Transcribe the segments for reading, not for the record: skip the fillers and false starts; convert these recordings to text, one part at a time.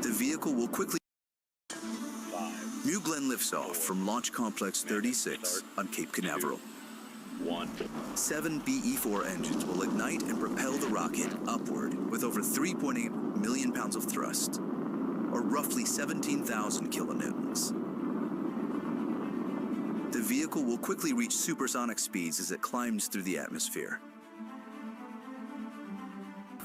The vehicle will quickly... New Glenn lifts off from Launch Complex 36 on Cape Canaveral. 7 BE-4 engines will ignite and propel the rocket upward with over 3.8 million pounds of thrust, or roughly 17,000 kilonewtons. The vehicle will quickly reach supersonic speeds as it climbs through the atmosphere.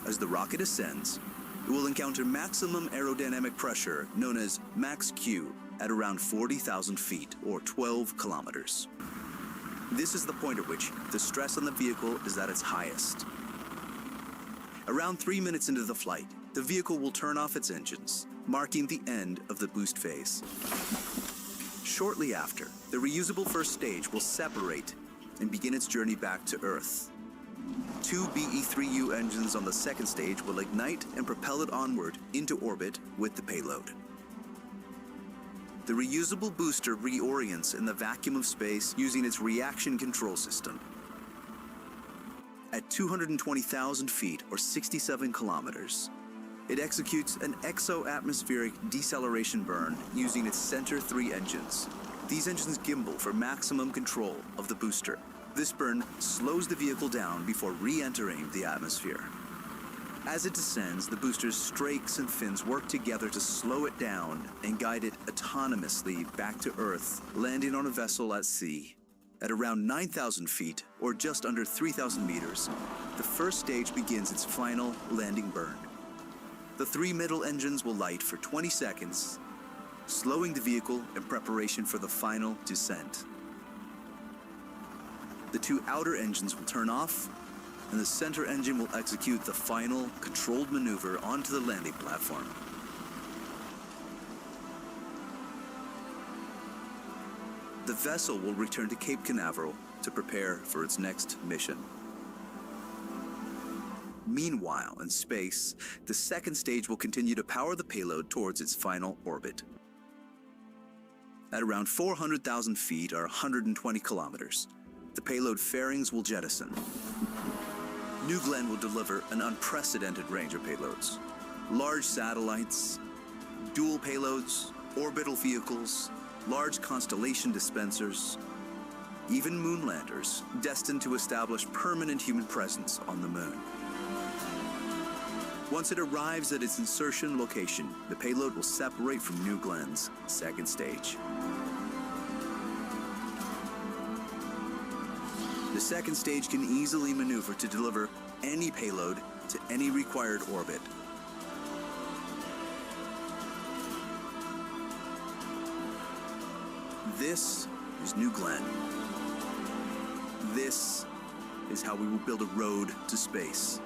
As the rocket ascends, it will encounter maximum aerodynamic pressure, known as max Q, at around 40,000 feet, or 12 kilometers. This is the point at which the stress on the vehicle is at its highest. Around 3 minutes into the flight, the vehicle will turn off its engines, marking the end of the boost phase. Shortly after, the reusable first stage will separate and begin its journey back to Earth. 2 BE-3U engines on the second stage will ignite and propel it onward into orbit with the payload. The reusable booster reorients in the vacuum of space using its reaction control system. At 220,000 feet, or 67 kilometers, it executes an exo-atmospheric deceleration burn using its center 3 engines. These engines gimbal for maximum control of the booster. This burn slows the vehicle down before re-entering the atmosphere. As it descends, the booster's strakes and fins work together to slow it down and guide it autonomously back to Earth, landing on a vessel at sea. At around 9,000 feet, or just under 3,000 meters, the first stage begins its final landing burn. The 3 middle engines will light for 20 seconds, slowing the vehicle in preparation for the final descent. The 2 outer engines will turn off, and the center engine will execute the final controlled maneuver onto the landing platform. The vessel will return to Cape Canaveral to prepare for its next mission. Meanwhile, in space, the second stage will continue to power the payload towards its final orbit. At around 400,000 feet, or 120 kilometers, the payload fairings will jettison. New Glenn will deliver an unprecedented range of payloads. Large satellites, dual payloads, orbital vehicles, large constellation dispensers, even moon landers destined to establish permanent human presence on the moon. Once it arrives at its insertion location, the payload will separate from New Glenn's second stage. The second stage can easily maneuver to deliver any payload to any required orbit. This is New Glenn. This is how we will build a road to space.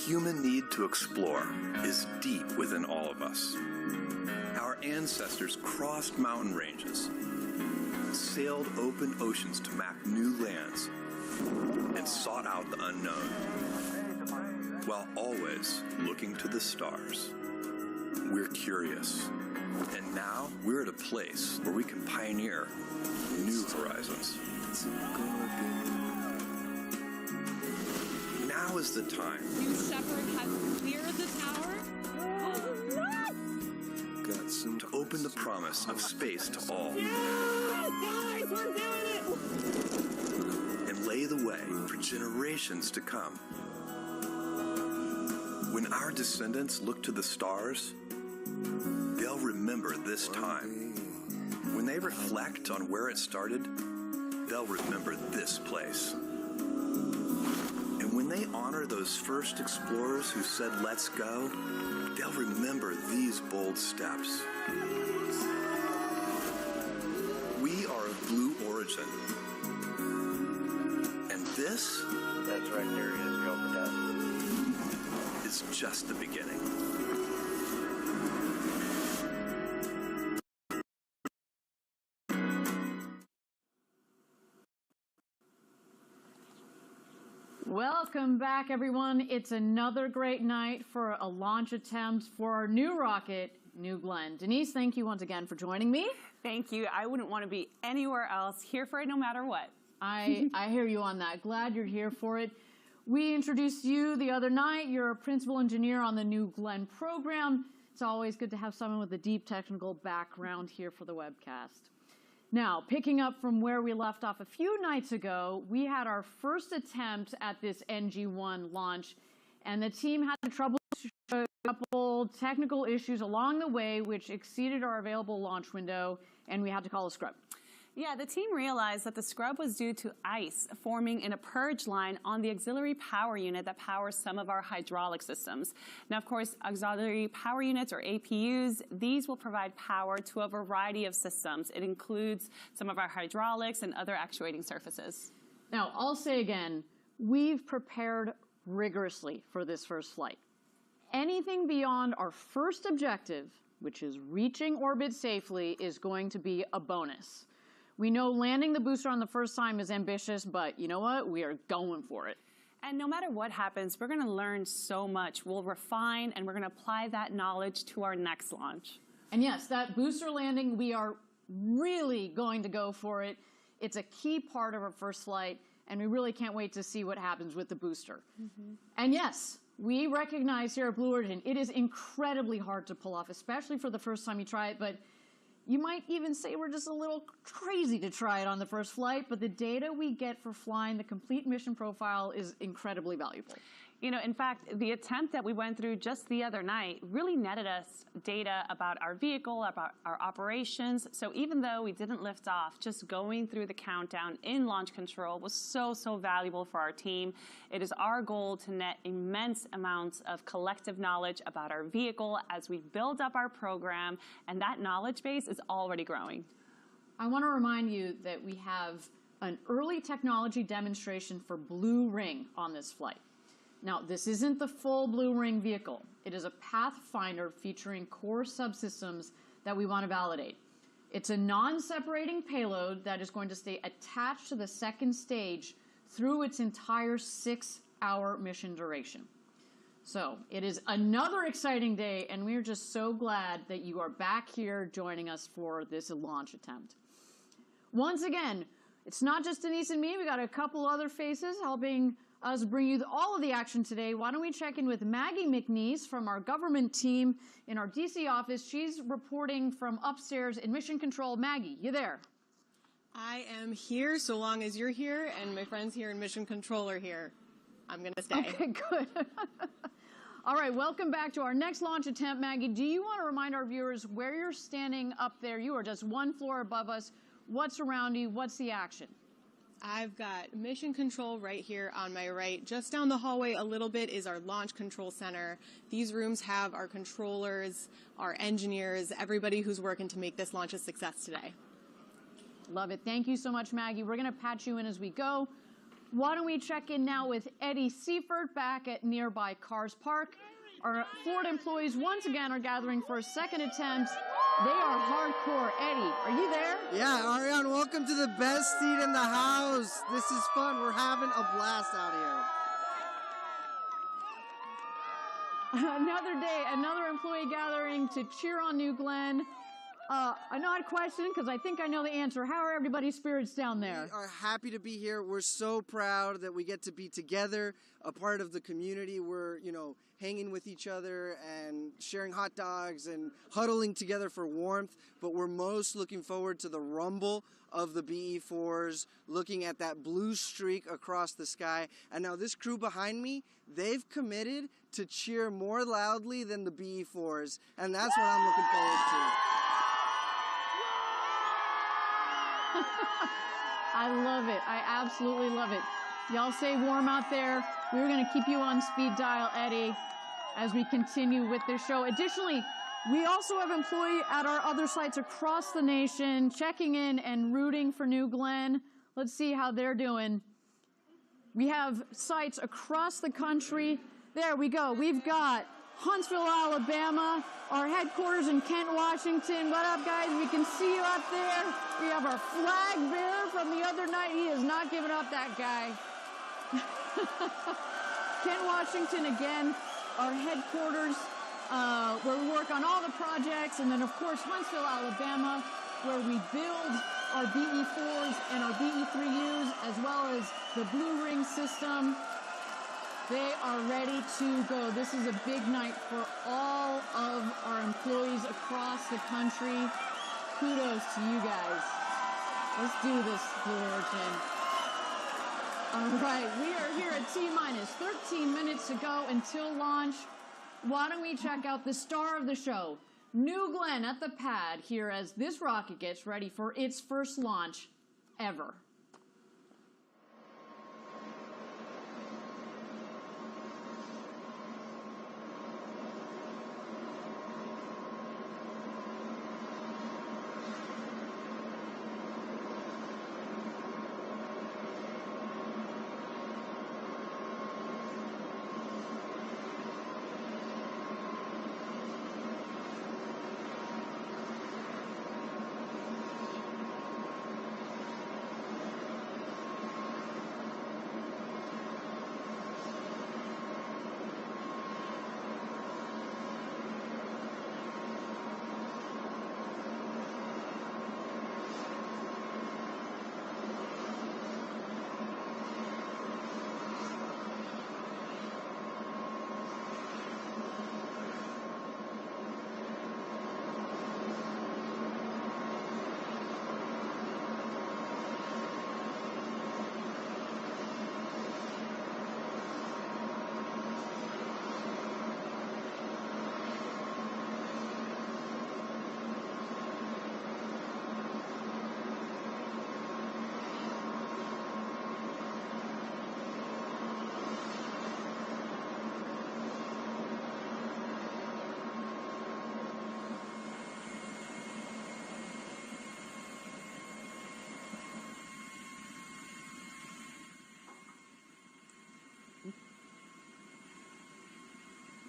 human need to explore is deep within all of us. Our ancestors crossed mountain ranges, sailed open oceans to map new lands, and sought out the unknown, while always looking to the stars. We're curious, and now we're at a place where we can pioneer new horizons. Now is the time. New Shepard has cleared the tower. To open the promise of space to all. Guys, we're doing it! And lay the way for generations to come. When our descendants look to the stars, they'll remember this time. When they reflect on where it started, they'll remember this place. And when they honor those first explorers who said, "Let's go," they'll remember these bold steps. We are of blue origin. And this, that's right, there it is, go for that. is just the beginning. Welcome back, everyone. It's another great night for a launch attempt for our new rocket, New Glenn. Denise, thank you once again for joining me. Thank you. I wouldn't want to be anywhere else. Here for it no matter what. I hear you on that. Glad you're here for it. We introduced you the other night. You're a principal engineer on the New Glenn program. It's always good to have someone with a deep technical background here for the webcast. Now, picking up from where we left off a few nights ago, we had our first attempt at this NG-1 launch, and the team had to troubleshoot a couple technical issues along the way, which exceeded our available launch window, and we had to call a scrub. Yeah, the team realized that the scrub was due to ice forming in a purge line on the auxiliary power unit that powers some of our hydraulic systems. Now, of course, auxiliary power units, or APUs, these will provide power to a variety of systems. It includes some of our hydraulics and other actuating surfaces. Now, I'll say again, we've prepared rigorously for this first flight. Anything beyond our first objective, which is reaching orbit safely, is going to be a bonus. We know landing the booster on the first time is ambitious, but you know what? We are going for it. And no matter what happens, we're going to learn so much. We'll refine, and we're going to apply that knowledge to our next launch. And yes, that booster landing, we are really going to go for it. It's a key part of our first flight, and we really can't wait to see what happens with the booster. And yes, we recognize here at Blue Origin, it is incredibly hard to pull off, especially for the first time you try it, but you might even say we're just a little crazy to try it on the first flight, but the data we get for flying the complete mission profile is incredibly valuable. You know, in fact, the attempt that we went through just the other night really netted us data about our vehicle, about our operations. So even though we didn't lift off, just going through the countdown in launch control was so valuable for our team. It is our goal to net immense amounts of collective knowledge about our vehicle as we build up our program, and that knowledge base is already growing. I want to remind you that we have an early technology demonstration for Blue Ring on this flight. Now, this isn't the full Blue Ring vehicle. It is a Pathfinder featuring core subsystems that we want to validate. It's a non-separating payload that is going to stay attached to the second stage through its entire 6-hour mission duration. So it is another exciting day, and we're just so glad that you are back here joining us for this launch attempt. Once again, it's not just Denise and me. We got a couple other faces helping us bring you all of the action today. Why don't we check in with Maggie McNeese from our government team in our DC office. She's reporting from upstairs in Mission Control. Maggie, you there? I am here so long as you're here and my friends here in Mission Control are here. I'm going to stay. Okay, good. All right, welcome back to our next launch attempt. Maggie, do you want to remind our viewers where you're standing up there? You are just one floor above us. What's around you? What's the action? I've got Mission Control right here on my right. Just down the hallway a little bit is our Launch Control Center. These rooms have our controllers, our engineers, everybody who's working to make this launch a success today. Love it. Thank you so much, Maggie. We're going to patch you in as we go. Why don't we check in now with Eddie Seifert back at nearby Cars Park. Our Florida employees once again are gathering for a second attempt. They are hardcore. Eddie, are you there? Yeah, Ariane, welcome to the best seat in the house. This is fun. We're having a blast out here. Another day, another employee gathering to cheer on New Glenn. An odd question, because I think I know the answer. How are everybody's spirits down there? We are happy to be here. We're so proud that we get to be together, a part of the community. We're, hanging with each other and sharing hot dogs and huddling together for warmth. But we're most looking forward to the rumble of the BE-4s, looking at that blue streak across the sky. And now this crew behind me, they've committed to cheer more loudly than the BE-4s. And that's what I'm looking forward to. I love it. I absolutely love it. Y'all stay warm out there. We're going to keep you on speed dial, Eddie, as we continue with this show. Additionally, we also have employees at our other sites across the nation checking in and rooting for New Glenn. Let's see how they're doing. We have sites across the country. There we go. We've got Huntsville, Alabama, our headquarters in Kent, Washington. What up, guys? We can see you up there. We have our flag bearer from the other night. He has not given up, that guy. Kent, Washington, again, our headquarters, where we work on all the projects. And then, of course, Huntsville, Alabama, where we build our BE-4s and our BE-3Us, as well as the Blue Ring system. They are ready to go. This is a big night for all of our employees across the country. Kudos to you guys. Let's do this, Blue Origin. All right, we are here at T-minus 13 minutes to go until launch. Why don't we check out the star of the show, New Glenn at the pad here as this rocket gets ready for its first launch ever.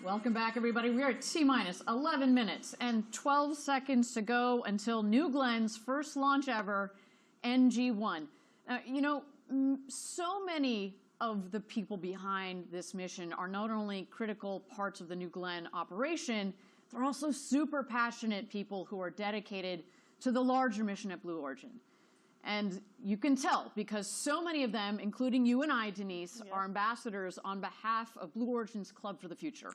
Welcome back, everybody. We are at T-minus 11 minutes and 12 seconds to go until New Glenn's first launch ever, NG-1. So many of the people behind this mission are not only critical parts of the New Glenn operation, they're also super passionate people who are dedicated to the larger mission at Blue Origin. And you can tell because so many of them, including you and I, Denise, are ambassadors on behalf of Blue Origin's Club for the Future.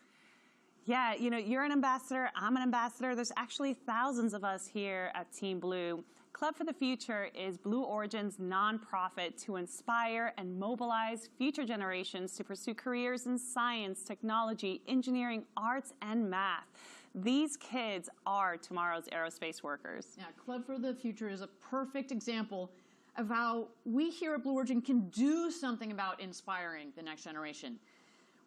Yeah, you're an ambassador, I'm an ambassador. There's actually thousands of us here at Team Blue. Club for the Future is Blue Origin's nonprofit to inspire and mobilize future generations to pursue careers in science, technology, engineering, arts, and math. These kids are tomorrow's aerospace workers. Yeah, Club for the Future is a perfect example of how we here at Blue Origin can do something about inspiring the next generation.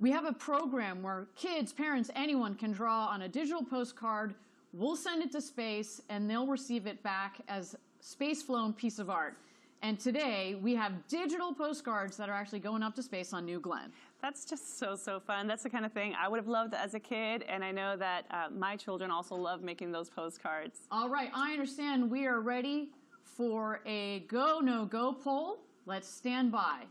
We have a program where kids, parents, anyone can draw on a digital postcard. We'll send it to space, and they'll receive it back as space-flown piece of art. And today we have digital postcards that are actually going up to space on New Glenn. That's just so fun. That's the kind of thing I would have loved as a kid, and I know that my children also love making those postcards. All right, I understand we are ready for a go, no go poll. Let's stand by.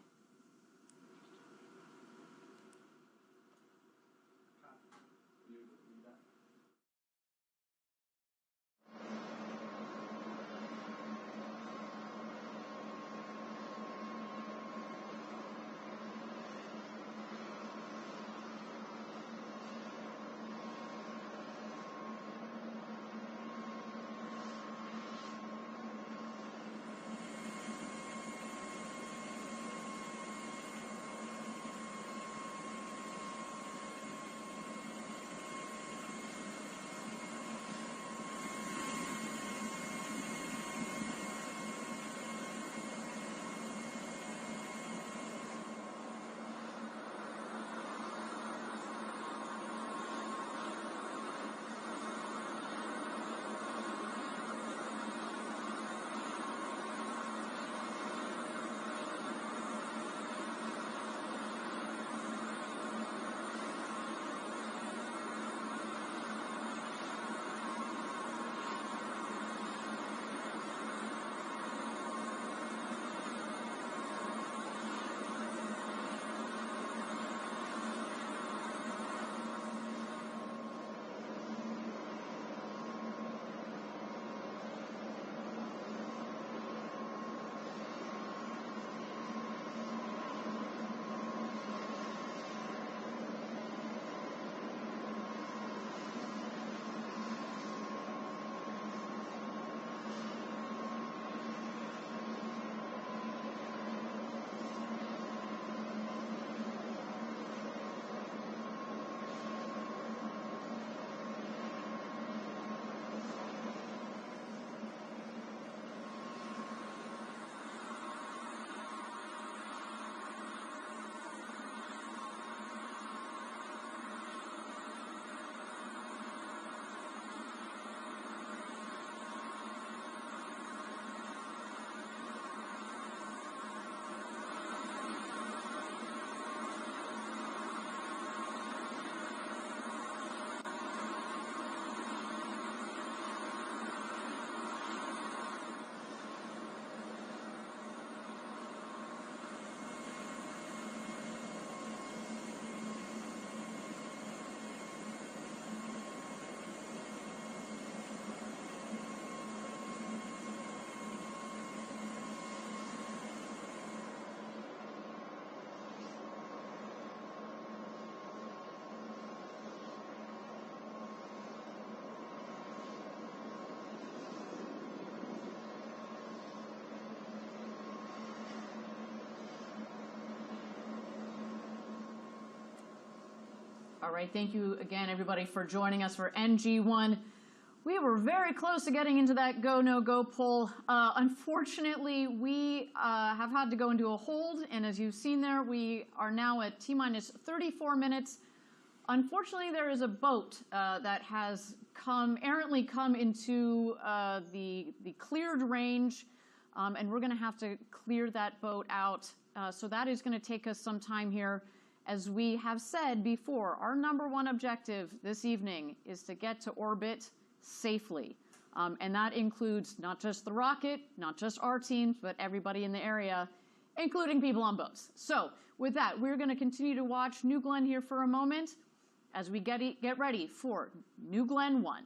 All right, thank you again, everybody, for joining us for NG1. We were very close to getting into that go, no go poll. Unfortunately, we have had to go into a hold, and as you've seen there, we are now at T-minus 34 minutes. Unfortunately, there is a boat that has errantly come into the cleared range, and we're going to have to clear that boat out. So that is going to take us some time here. As we have said before, our #1 objective this evening is to get to orbit safely. And that includes not just the rocket, not just our teams, but everybody in the area, including people on boats. So with that, we're going to continue to watch New Glenn here for a moment as we get ready for New Glenn 1.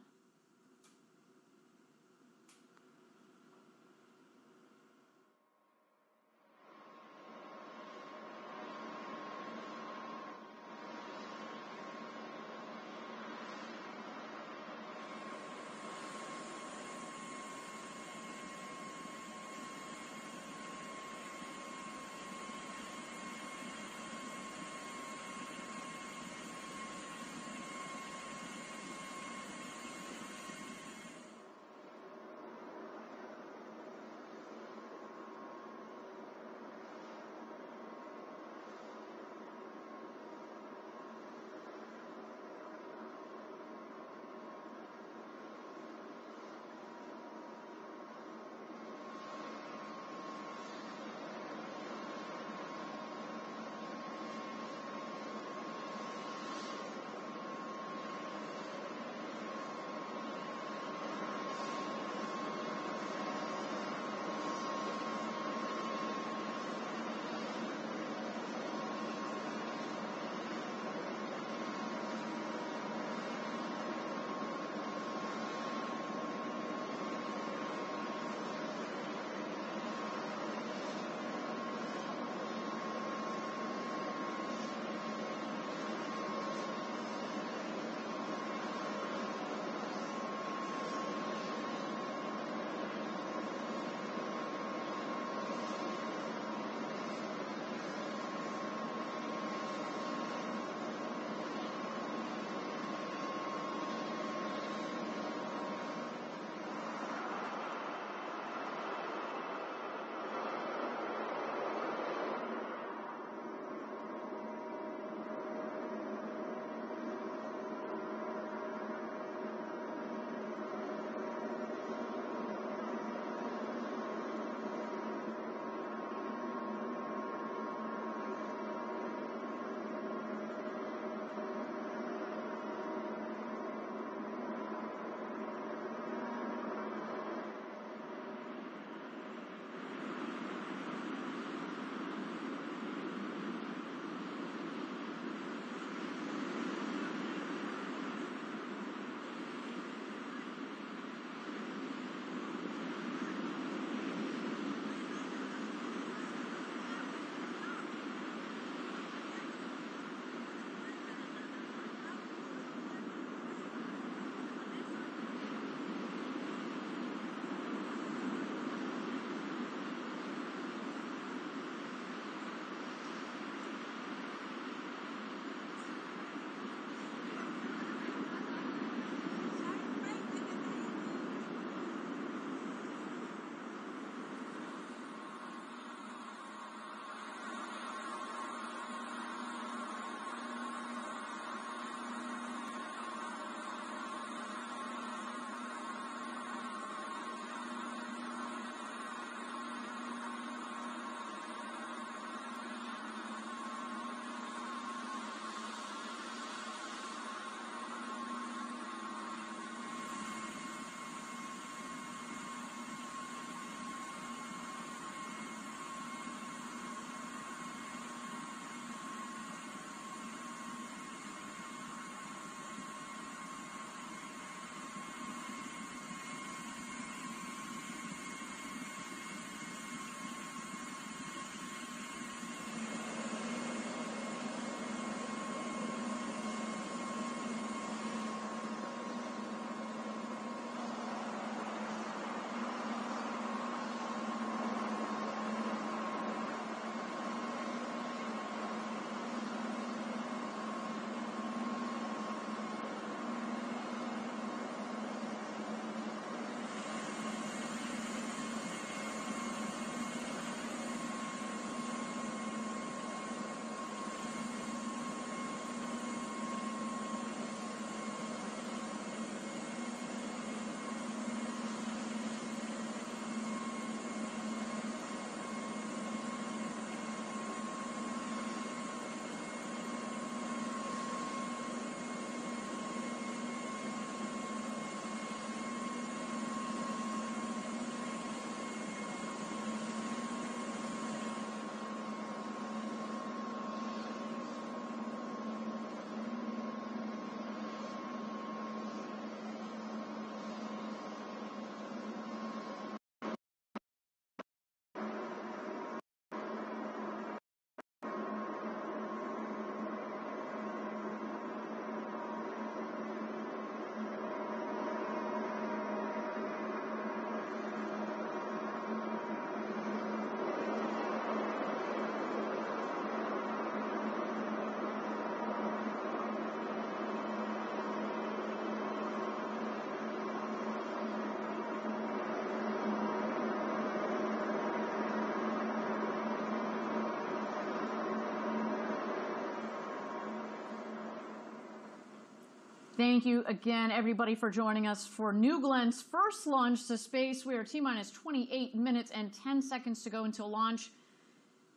Thank you again, everybody, for joining us for New Glenn's first launch to space. We are T-minus 28 minutes and 10 seconds to go until launch.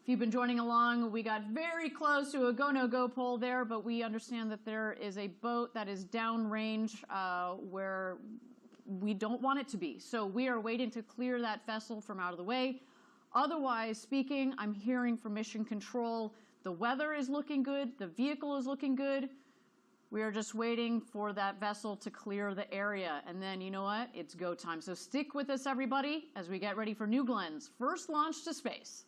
If you've been joining along, we got very close to a go, no-go poll there, but we understand that there is a boat that is downrange where we don't want it to be. So we are waiting to clear that vessel from out of the way. Otherwise speaking, I'm hearing from Mission Control, the weather is looking good, the vehicle is looking good. We are just waiting for that vessel to clear the area. And then, you know what? It's go time. So stick with us, everybody, as we get ready for New Glenn's first launch to space.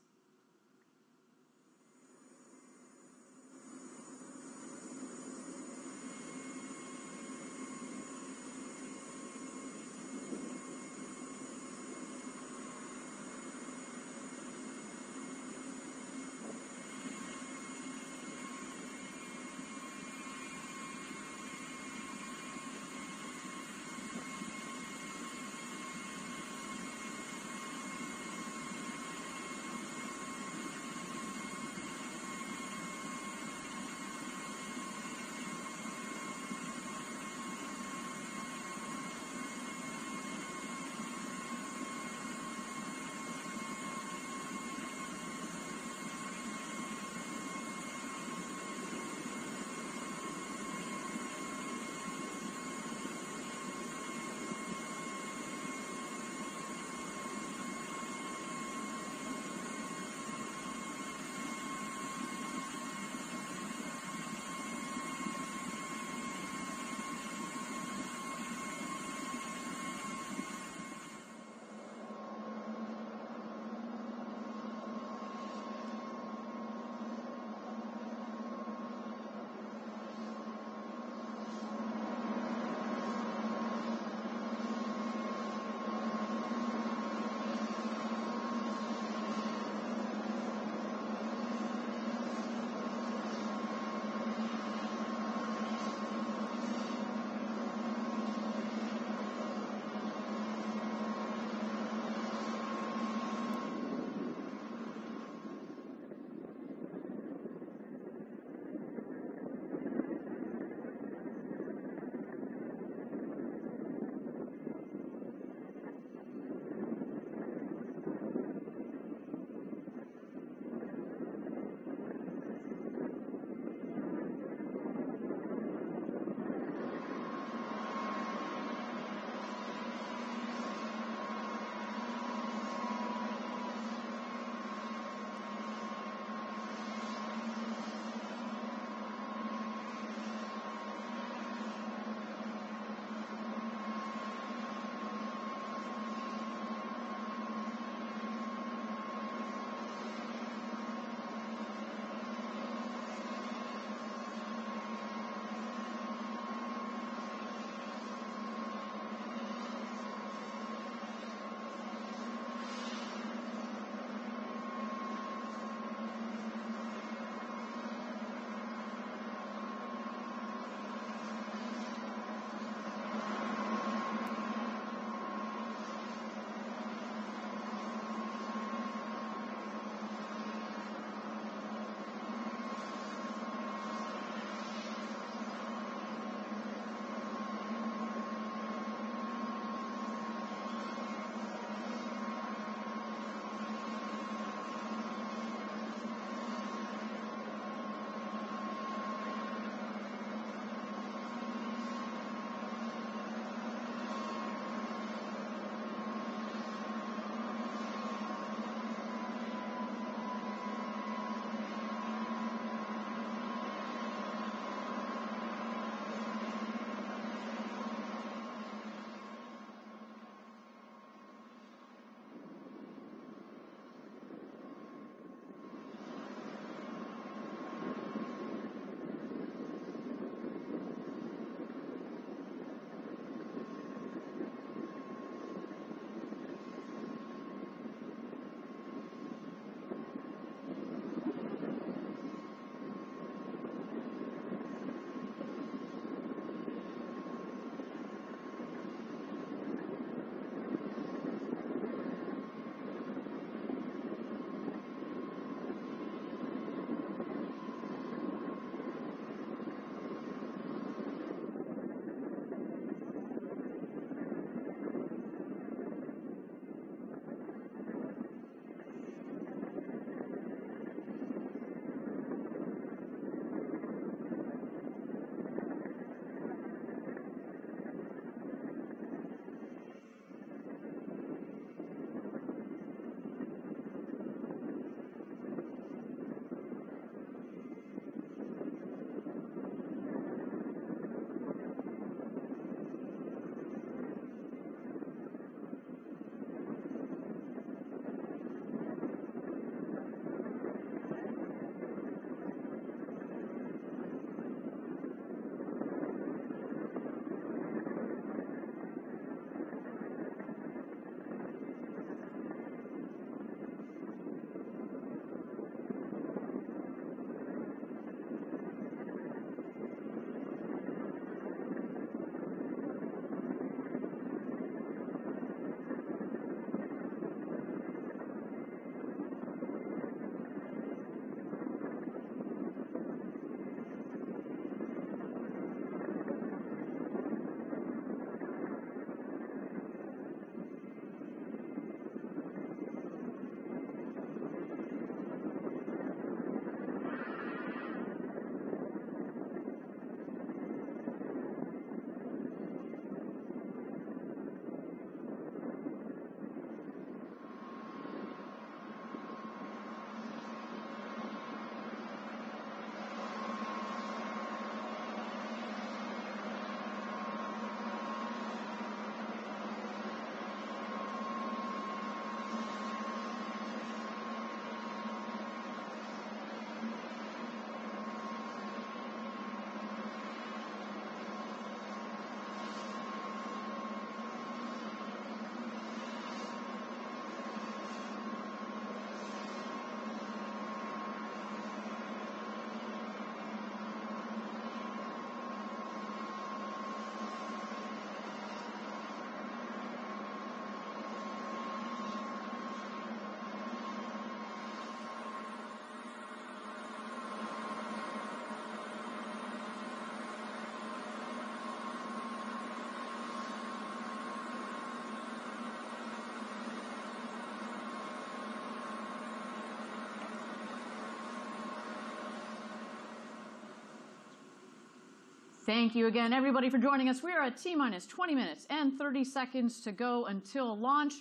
Thank you again, everybody, for joining us. We are at T-minus 20 minutes and 30 seconds to go until launch.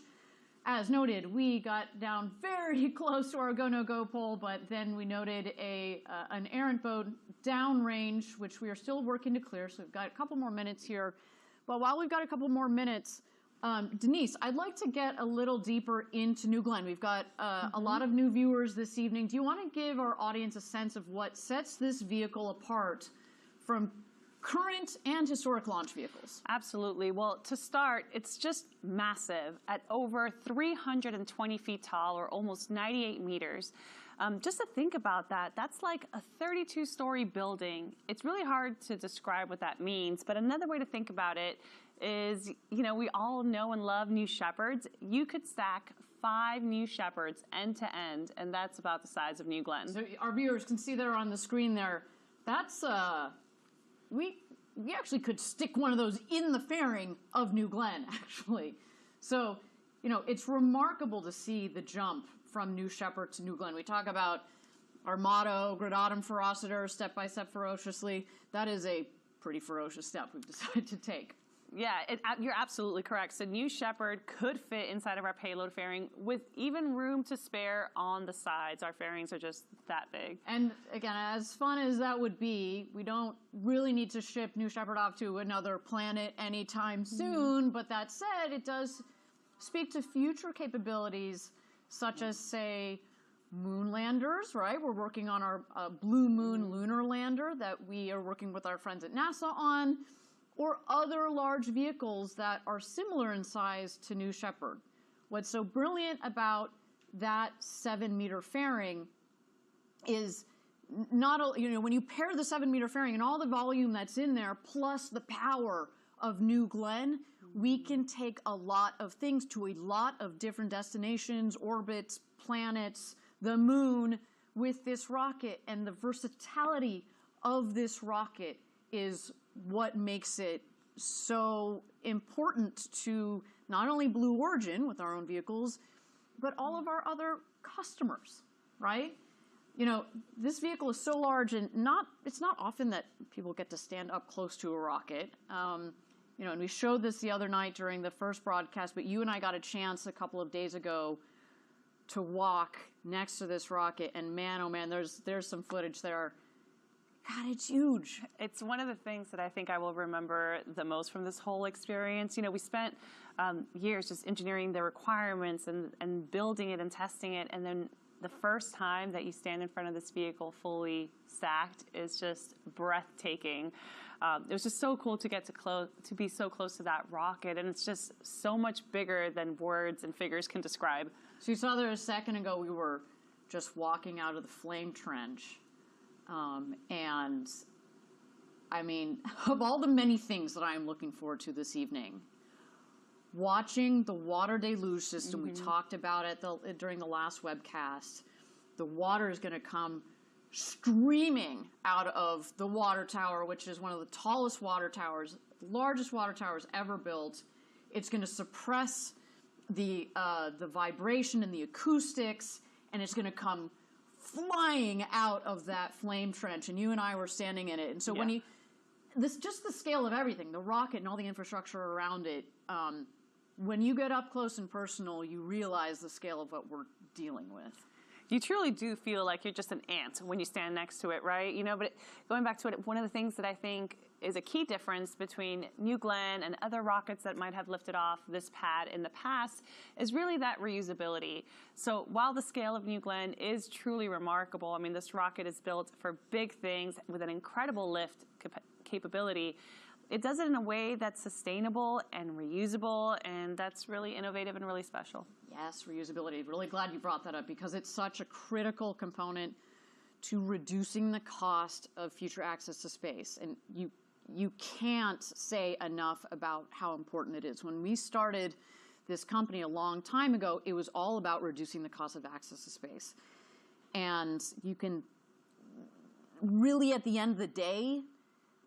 As noted, we got down very close to our go-no-go pole, but then we noted an errant boat downrange, which we are still working to clear, so we've got a couple more minutes here. But while we've got a couple more minutes, Denise, I'd like to get a little deeper into New Glenn. We've got a lot of new viewers this evening. Do you want to give our audience a sense of what sets this vehicle apart from current and historic launch vehicles? Absolutely. Well, to start, it's just massive at over 320 feet tall, or almost 98 meters. Just to think about that, that's like a 32-story building. It's really hard to describe what that means, but another way to think about it is, you know, we all know and love New Shepards. You could stack 5 New Shepards end to end, and that's about the size of New Glenn. So our viewers can see there on the screen there, that's we actually could stick one of those in the fairing of New Glenn, actually. So, you know, it's remarkable to see the jump from New Shepard to New Glenn. We talk about our motto, gradatum ferociter, step by step ferociously. That is a pretty ferocious step we've decided to take. Yeah, you're absolutely correct. So New Shepard could fit inside of our payload fairing with even room to spare on the sides. Our fairings are just that big. And again, as fun as that would be, we don't really need to ship New Shepard off to another planet anytime soon. But that said, it does speak to future capabilities such as, say, moon landers, right? We're working on our Blue Moon lunar lander that we are working with our friends at NASA on, or other large vehicles that are similar in size to New Shepard. What's so brilliant about that 7-meter fairing is not, you know, when you pair the 7-meter fairing and all the volume that's in there, plus the power of New Glenn, we can take a lot of things to a lot of different destinations, orbits, planets, the moon with this rocket. And the versatility of this rocket is what makes it so important to not only Blue Origin with our own vehicles, but all of our other customers, right? You know, this vehicle is so large, and it's not often that people get to stand up close to a rocket. You know, and we showed this the other night during the first broadcast, but you and I got a chance a couple of days ago to walk next to this rocket, and man, oh man, there's some footage there. God, it's huge. It's one of the things that I think I will remember the most from this whole experience. You know, we spent years just engineering the requirements and building it and testing it, and then the first time that you stand in front of this vehicle fully stacked is just breathtaking. It was just so cool to get to be so close to that rocket, and it's just so much bigger than words and figures can describe. So you saw there a second ago we were just walking out of the flame trench. And I mean, of all the many things that I'm looking forward to this evening, watching the water deluge system, we talked about it during the last webcast, the water is going to come streaming out of the water tower, which is one of the tallest water towers, largest water towers ever built. It's going to suppress the vibration and the acoustics, and it's going to come flying out of that flame trench, and you and I were standing in it. And so when just the scale of everything, the rocket and all the infrastructure around it, when you get up close and personal, you realize the scale of what we're dealing with. You truly do feel like you're just an ant when you stand next to it, right? You know, but going back to it, one of the things that I think is a key difference between New Glenn and other rockets that might have lifted off this pad in the past is really that reusability. So while the scale of New Glenn is truly remarkable, I mean, this rocket is built for big things with an incredible lift capability. It does it in a way that's sustainable and reusable, and that's really innovative and really special. Yes, reusability. Really glad you brought that up because it's such a critical component to reducing the cost of future access to space. And you can't say enough about how important it is. When we started this company a long time ago, it was all about reducing the cost of access to space. And you can really, at the end of the day,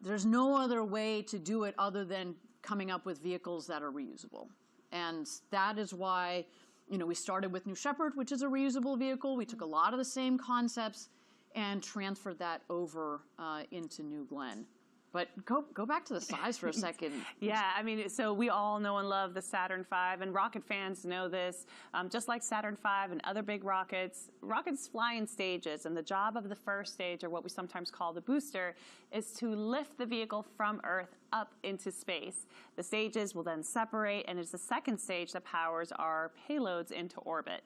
there's no other way to do it other than coming up with vehicles that are reusable. And that is why, you know, we started with New Shepard, which is a reusable vehicle. We took a lot of the same concepts and transferred that over into New Glenn. But go back to the size for a second. Yeah, I mean, so we all know and love the Saturn V, and rocket fans know this. Just like Saturn V and other big rockets, rockets fly in stages, and the job of the first stage, or what we sometimes call the booster, is to lift the vehicle from Earth up into space. The stages will then separate, and it's the second stage that powers our payloads into orbit.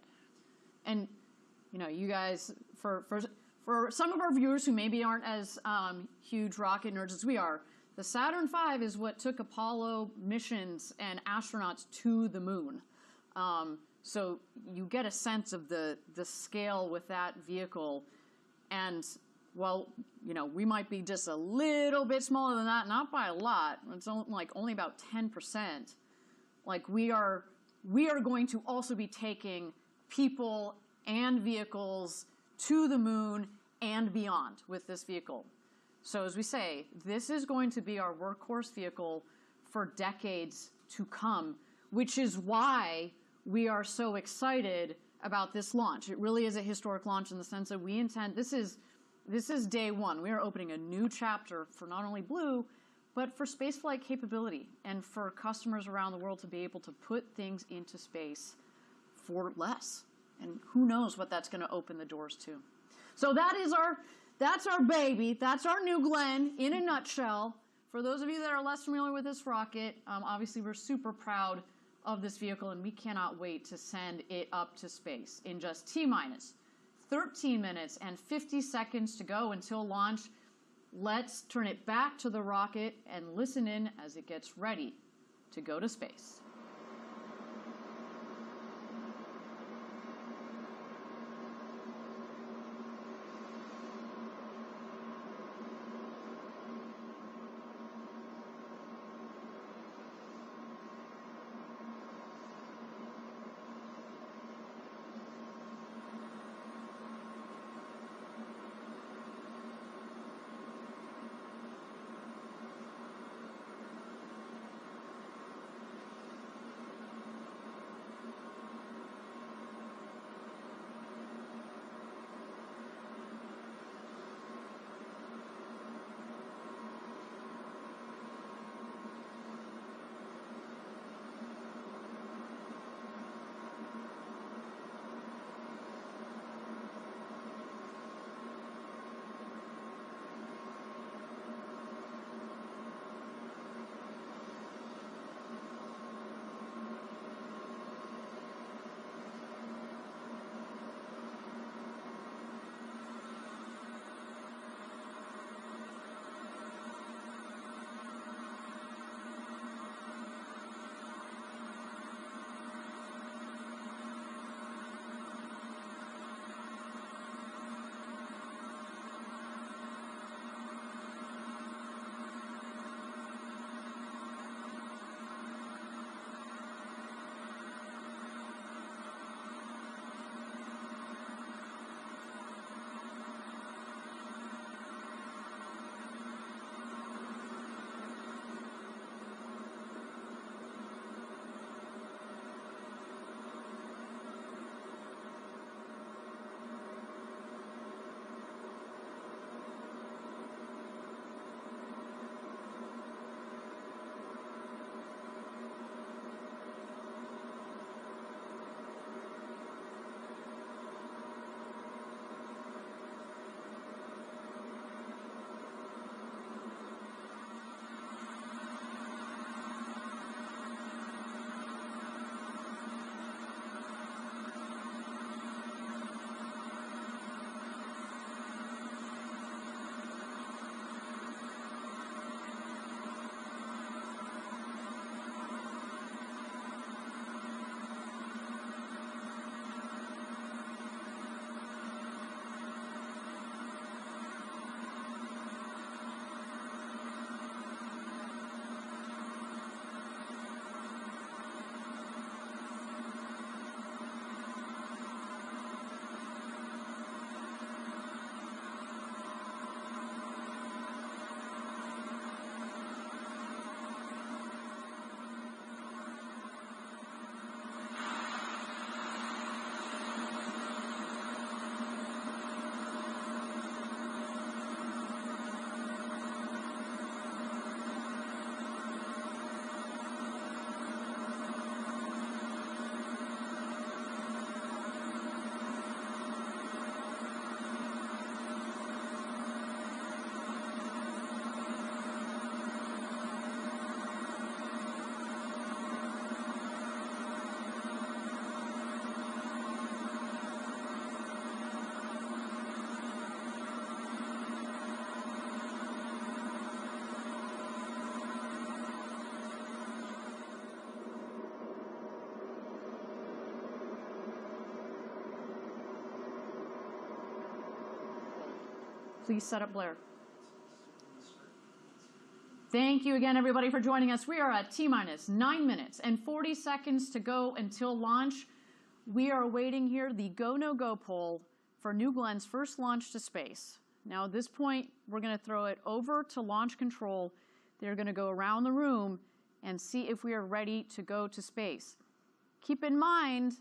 And, you know, you guys, for some of our viewers who maybe aren't as huge rocket nerds as we are, the Saturn V is what took Apollo missions and astronauts to the moon. So you get a sense of the scale with that vehicle. And while, you know, we might be just a little bit smaller than that, not by a lot, it's only about 10%, like we are going to also be taking people and vehicles to the moon and beyond with this vehicle. So as we say, this is going to be our workhorse vehicle for decades to come, which is why we are so excited about this launch. It really is a historic launch in the sense that we intend, this is day one. We are opening a new chapter for not only Blue, but for spaceflight capability and for customers around the world to be able to put things into space for less. And who knows what that's going to open the doors to. So that's our baby. That's our New Glenn in a nutshell. For those of you that are less familiar with this rocket, obviously we're super proud of this vehicle, and we cannot wait to send it up to space in just T-minus 13 minutes and 50 seconds to go until launch. Let's turn it back to the rocket and listen in as it gets ready to go to space. Please set up Blair. Thank you again, everybody, for joining us. We are at T-minus 9 minutes and 40 seconds to go until launch. We are awaiting here the go, no go poll for New Glenn's first launch to space. Now, at this point, we're going to throw it over to launch control. They're going to go around the room and see if we are ready to go to space. Keep in mind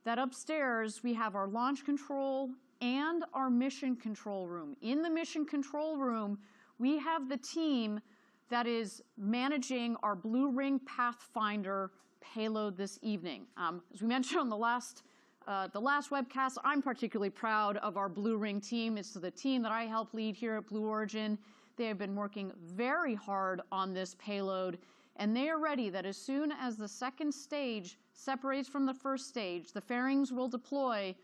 that upstairs we have our launch control and our mission control room. In the mission control room, we have the team that is managing our Blue Ring Pathfinder payload this evening. As we mentioned on the last webcast, I'm particularly proud of our Blue Ring team. It's the team that I help lead here at Blue Origin. They have been working very hard on this payload, and they are ready that as soon as the second stage separates from the first stage, the fairings will deploy,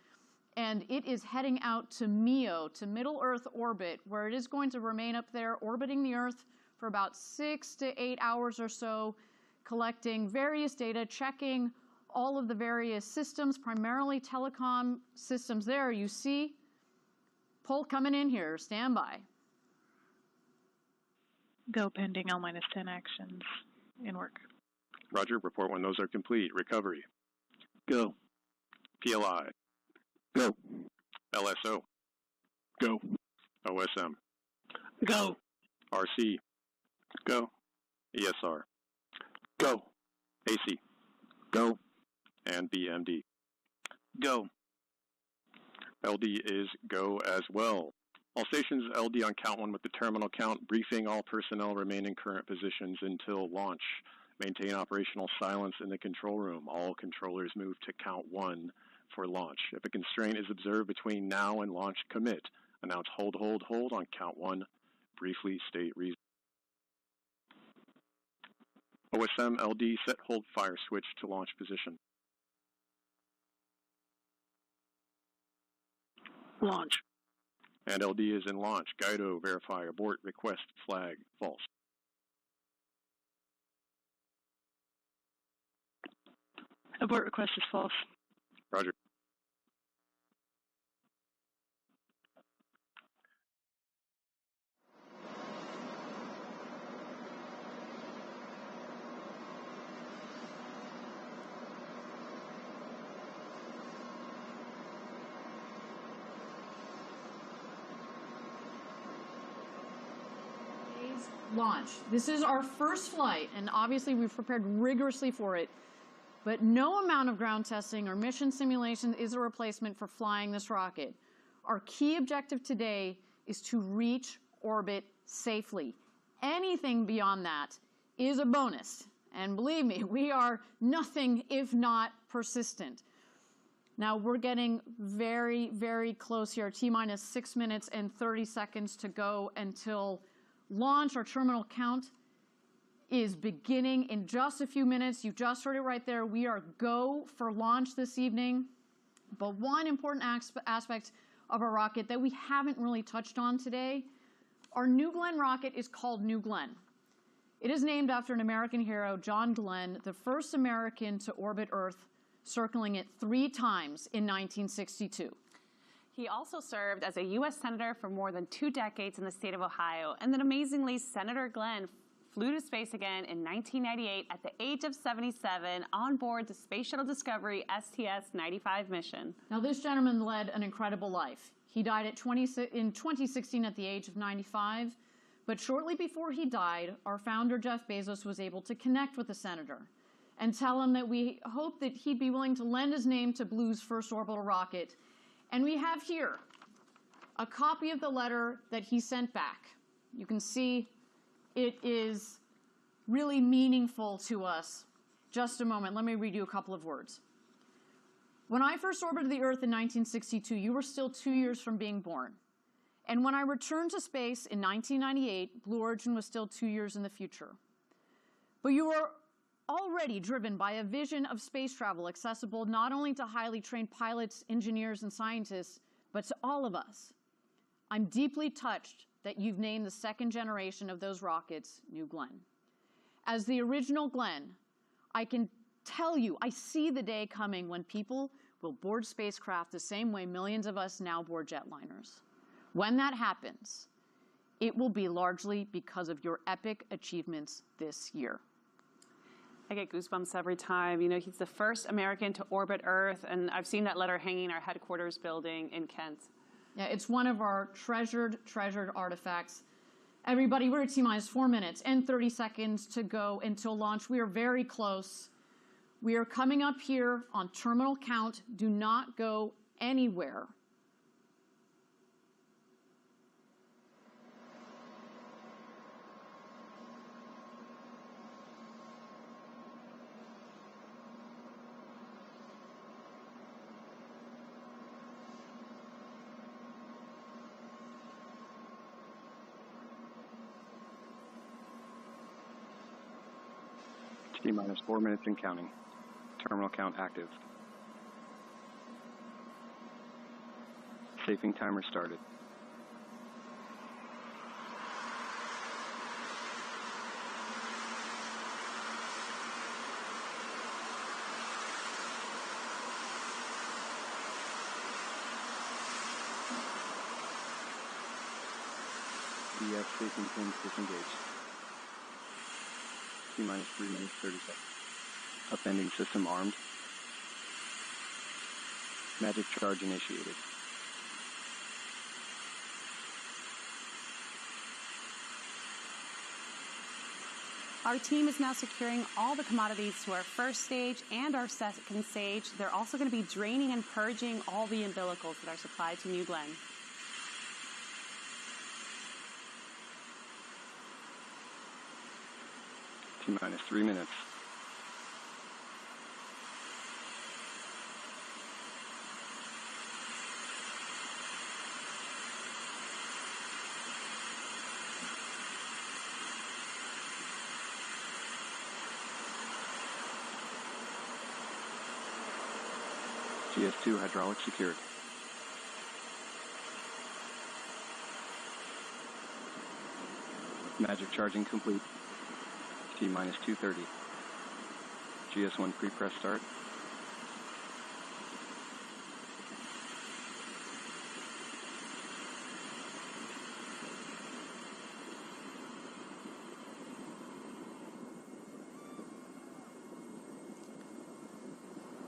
and it is heading out to MEO, to Middle Earth Orbit, where it is going to remain up there orbiting the Earth for about 6 to 8 hours or so, collecting various data, checking all of the various systems, primarily telecom systems. There you see poll coming in here. Stand by. Go pending L-10 actions in work. Roger, report when those are complete. Recovery. Go. PLI. Go. LSO. Go. OSM. Go. RC. Go. ESR. Go. AC. Go. And BMD. Go. LD is go as well. All stations LD on count 1 with the terminal count. Briefing all personnel remain in current positions until launch. Maintain operational silence in the control room. All controllers move to count 1 for launch. If a constraint is observed between now and launch, commit. Announce hold, hold, hold on count 1. Briefly state reason. OSM LD set hold fire switch to launch position. Launch. And LD is in launch. Guido, verify, abort, request, flag, false. Abort request is false. Roger. Launch. This is our first flight, and obviously we've prepared rigorously for it, but no amount of ground testing or mission simulation is a replacement for flying this rocket. Our key objective today is to reach orbit safely. Anything beyond that is a bonus, and believe me, we are nothing if not persistent. Now we're getting very, very close here. T-minus 6 minutes and 30 seconds to go until launch. Our terminal count is beginning in just a few minutes. You just heard it right there. We are go for launch this evening. But one important aspect of our rocket that we haven't really touched on today, our New Glenn rocket is called New Glenn. It is named after an American hero, John Glenn, the first American to orbit Earth, circling it 3 times in 1962. He also served as a U.S. Senator for more than 2 decades in the state of Ohio. And then amazingly, Senator Glenn flew to space again in 1998 at the age of 77 on board the Space Shuttle Discovery STS-95 mission. Now, this gentleman led an incredible life. He died in 2016 at the age of 95. But shortly before he died, our founder, Jeff Bezos, was able to connect with the senator and tell him that we hope that he'd be willing to lend his name to Blue's first orbital rocket. And we have here a copy of the letter that he sent back. You can see it is really meaningful to us. Just a moment, let me read you a couple of words. When I first orbited the Earth in 1962, you were still 2 years from being born. And when I returned to space in 1998, Blue Origin was still 2 years in the future. But you were already driven by a vision of space travel accessible not only to highly trained pilots, engineers, and scientists, but to all of us. I'm deeply touched that you've named the second generation of those rockets New Glenn. As the original Glenn, I can tell you, I see the day coming when people will board spacecraft the same way millions of us now board jetliners. When that happens, it will be largely because of your epic achievements this year. I get goosebumps every time. You know, he's the first American to orbit Earth, and I've seen that letter hanging in our headquarters building in Kent. Yeah, it's one of our treasured artifacts. Everybody, we're at T-minus 4 minutes and 30 seconds to go until launch. We are very close. We are coming up here on terminal count. Do not go anywhere. T-minus 4 minutes and counting. Terminal count active. Safing timer started. EF safing pins disengaged. T-minus 3 minutes 30 seconds. Upending system armed. Magic charge initiated. Our team is now securing all the commodities to our first stage and our second stage. They're also going to be draining and purging all the umbilicals that are supplied to New Glenn. T-minus 3 minutes. GS2 hydraulic secured. Magic charging complete. T-minus 230. GS1 pre-press start.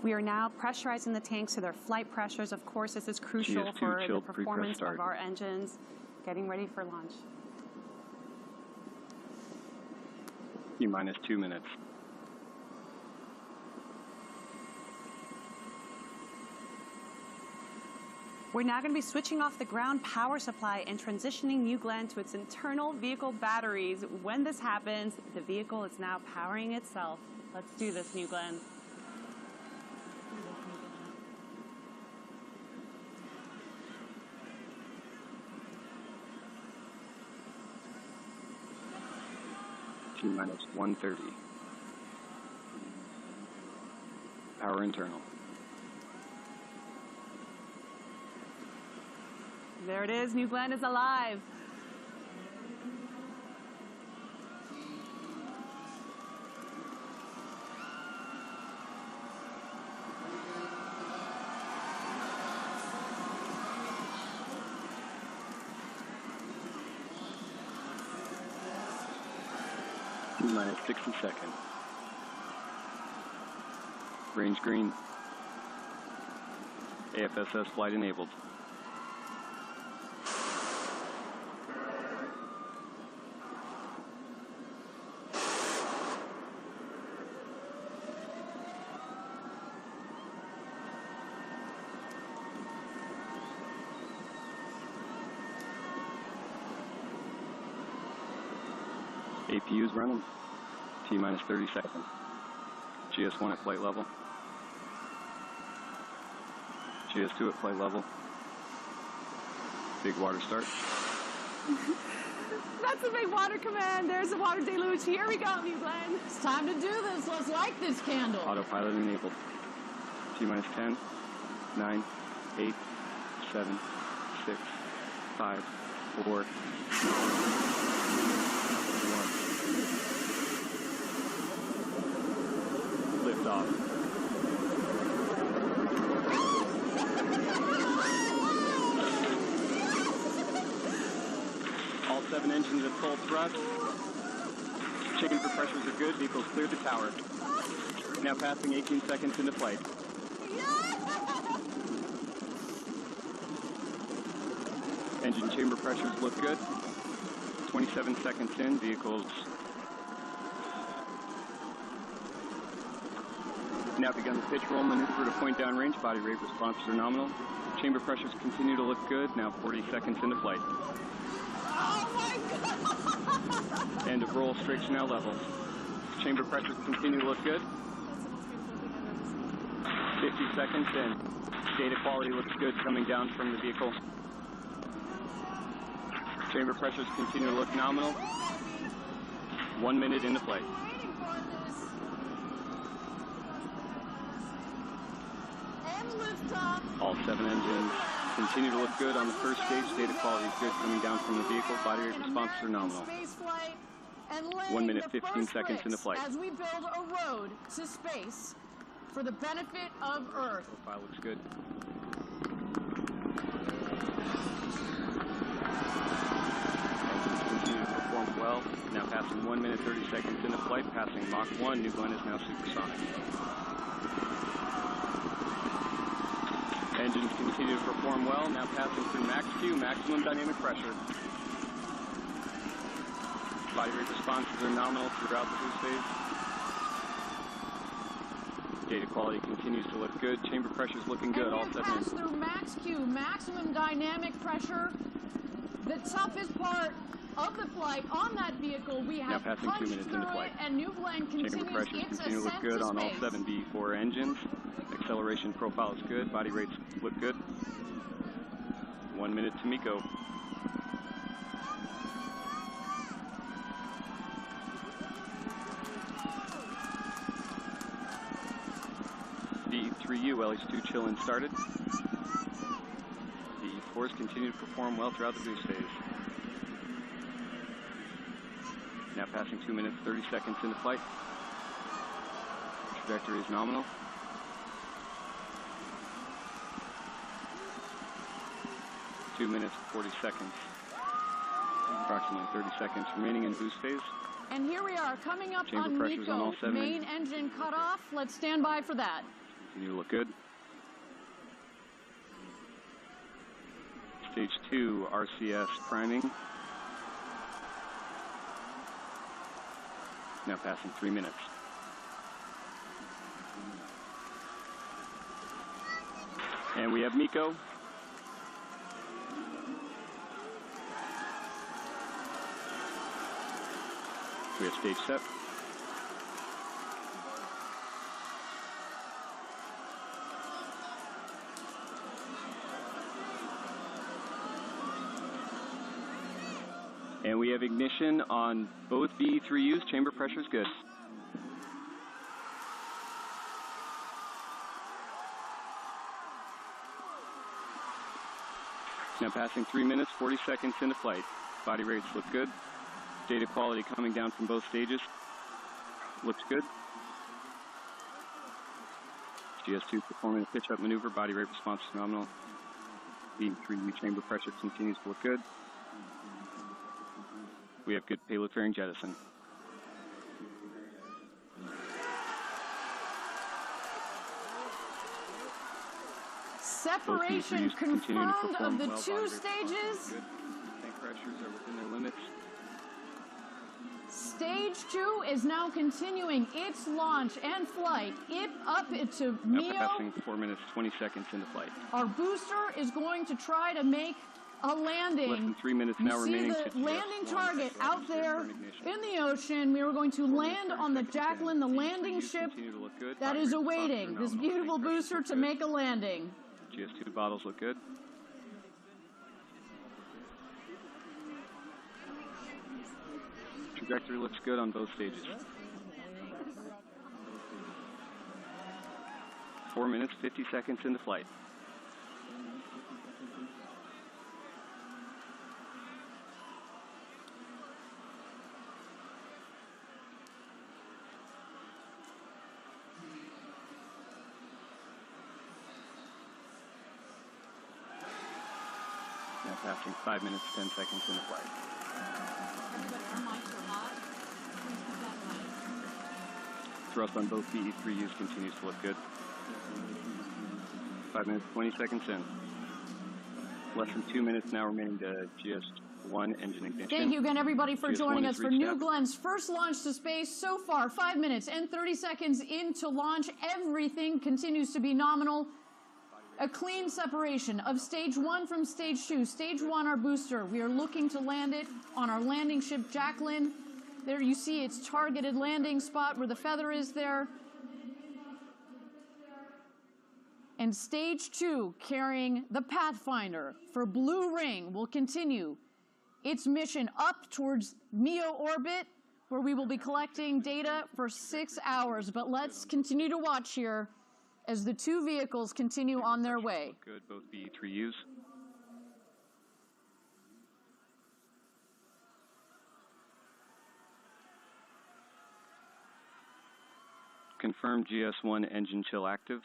We are now pressurizing the tanks to their flight pressures. Of course, this is crucial GS2 for the chilled performance pre-press of our engines. Getting ready for launch. T-minus 2 minutes. We're now going to be switching off the ground power supply and transitioning New Glenn to its internal vehicle batteries. When this happens, the vehicle is now powering itself. Let's do this, New Glenn. T-minus 130. Power internal. There it is, New Glenn is alive. T-minus 60 seconds. Range green. AFSS flight enabled. APU's running. T-minus 30 seconds. GS1 at flight level. GS2 at flight level. Big water start. That's a big water command. There's a water deluge. Here we go, New Glenn. It's time to do this. Let's light this candle. Autopilot enabled. T-minus 10, 9, 8, 7, 6, 5, 4, 1. Lift off. 7 engines at full thrust. Chamber pressures are good. Vehicles cleared the tower. Now passing 18 seconds into flight. Engine chamber pressures look good. 27 seconds in, vehicles now begun the pitch roll maneuver to point down range. Body rate responses are nominal. Chamber pressures continue to look good. Now 40 seconds into flight. Oh my God! End of roll, strakes are now level. Chamber pressures continue to look good. 50 seconds in. Data quality looks good coming down from the vehicle. Chamber pressures continue to look nominal. 1 minute into flight. All 7 engines continue to look good on the first stage. Data quality is good coming down from the vehicle. Body rate responses are nominal. 1 minute, 15 seconds into flight. As we build a road to space for the benefit of Earth. Profile looks good. Engines continue to perform well. Now passing 1 minute, 30 seconds into flight. Passing Mach 1. New Glenn is now supersonic. Engines continue to perform well. Now passing through max Q, maximum dynamic pressure. Body rate responses are nominal throughout the boost phase. Data quality continues to look good. Chamber pressure is looking good. All 7 pass through max Q, maximum dynamic pressure. The toughest part of the flight on that vehicle, we have now passing 2 minutes into flight. And New Glenn continues Chamber pressures its continue to look good on all 7 B4 engines. Acceleration profile is good. Body rates look good. 1 minute to MECO. D3U LH2 chill-in started. D4s continue to perform well throughout the boost phase. Now passing 2 minutes, 30 seconds into flight. Trajectory is nominal. 2 minutes, 40 seconds. Approximately 30 seconds remaining in boost phase. And here we are, coming up Chamber on pressures on all MECO. 7 Main engine cut off. Let's stand by for that. Continue to look good. Stage 2 RCS priming. Now passing 3 minutes. And we have MECO. We have stage set. And we have ignition on both V3Us. Chamber pressure is good. Now passing 3 minutes, 40 seconds into flight. Body rates look good. Data quality coming down from both stages. Looks good. GS2 performing a pitch-up maneuver. Body rate response is nominal. V3U chamber pressure continues to look good. We have good payload fairing jettison. Separation confirmed of the 2 stages. Tank pressures are within their limits. Stage 2 is now continuing its launch and flight. Up into Now MEO. passing 4 minutes, 20 seconds into flight. Our booster is going to try to make a landing. Less than 3 minutes now remaining. You see the landing target out there in the ocean. We are going to land on the Jacklyn, the landing ship that is awaiting this beautiful booster to make a landing. GS2 bottles look good. Trajectory looks good on both stages. 4 minutes, 50 seconds into flight. Now passing 5 minutes, 10 seconds into flight. Thrust on both BE3Us continues to look good. 5 minutes, 20 seconds in. Less than 2 minutes now remaining to GS1 engine ignition. Thank you again, everybody, for GS1 joining us has for reached New out. Glenn's first launch to space. So far, 5 minutes and 30 seconds into launch. Everything continues to be nominal. A clean separation of stage 1 from stage 2. Stage 1, our booster. We are looking to land it on our landing ship, Jacklyn. There you see its targeted landing spot where the feather is there. And stage 2, carrying the Pathfinder for Blue Ring, will continue its mission up towards MEO orbit, where we will be collecting data for 6 hours. But let's continue to watch here as the two vehicles continue on their way. Good, both BE3Us. Confirm GS1 engine chill active.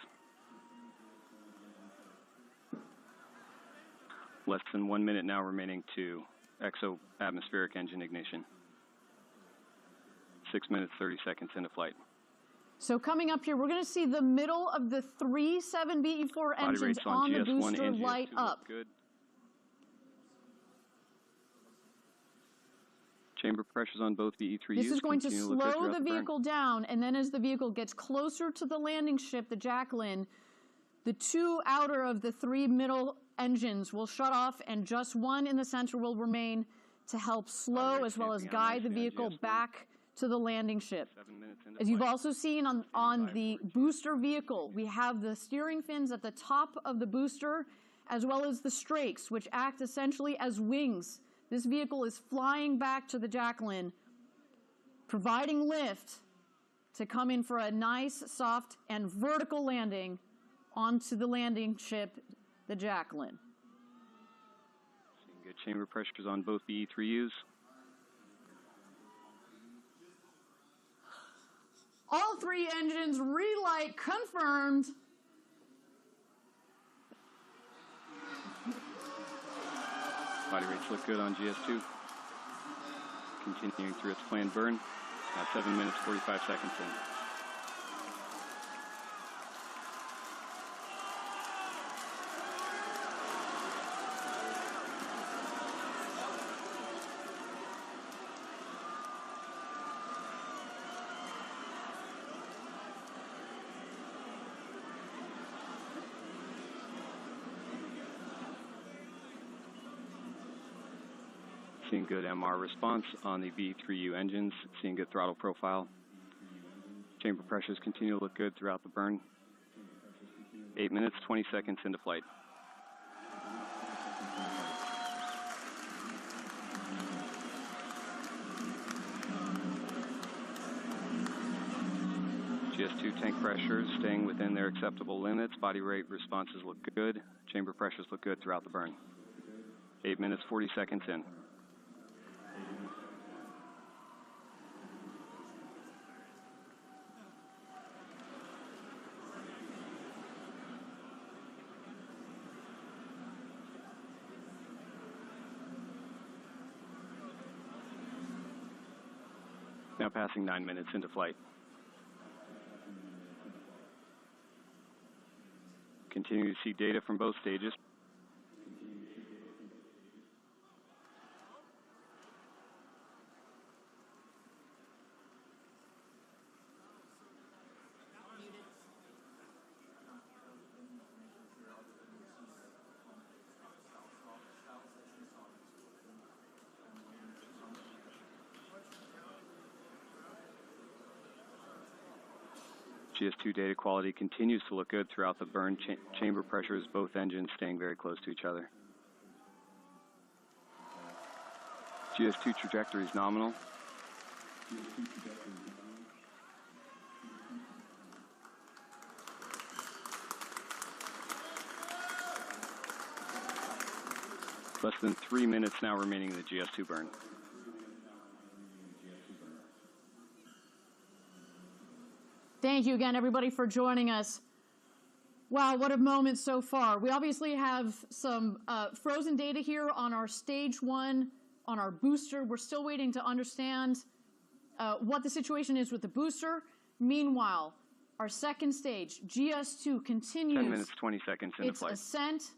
Less than 1 minute now remaining to exo-atmospheric engine ignition. 6 minutes, 30 seconds into flight. So coming up here, we're going to see the middle of the 3 7BE4 engines on the booster light up. Good. Chamber pressures on both BE3Us. This is going to slow the vehicle down, and then as the vehicle gets closer to the landing ship, the Jacklyn, the 2 outer of the 3 middle engines will shut off, and just 1 in the center will remain to help slow as well as guide the vehicle back to the landing ship. As you've also seen on the booster vehicle, we have the steering fins at the top of the booster, as well as the strakes, which act essentially as wings. This vehicle is flying back to the Jacklyn, providing lift to come in for a nice, soft, and vertical landing onto the landing ship, the Jacklyn. Seeing good chamber pressures on both BE3Us. All 3 engines relight confirmed. Body rates look good on GS2. Continuing through its planned burn. Now 7 minutes, 45 seconds in. Seeing good MR response on the B3U engines, seeing good throttle profile. Chamber pressures continue to look good throughout the burn. 8 minutes, 20 seconds into flight. GS2 tank pressures staying within their acceptable limits. Body rate responses look good. Chamber pressures look good throughout the burn. 8 minutes, 40 seconds in. Now passing 9 minutes into flight. Continue to see data from both stages. GS2 data quality continues to look good throughout the burn. Chamber pressures, both engines staying very close to each other. GS2 trajectory is nominal. Less than 3 minutes now remaining in the GS2 burn. Thank you again, everybody, for joining us. Wow, what a moment so far. We obviously have some frozen data here on our stage 1 on our booster. We're still waiting to understand what the situation is with the booster. Meanwhile, our second stage, GS2, continues 10 minutes, 20 seconds into its flight. ascent,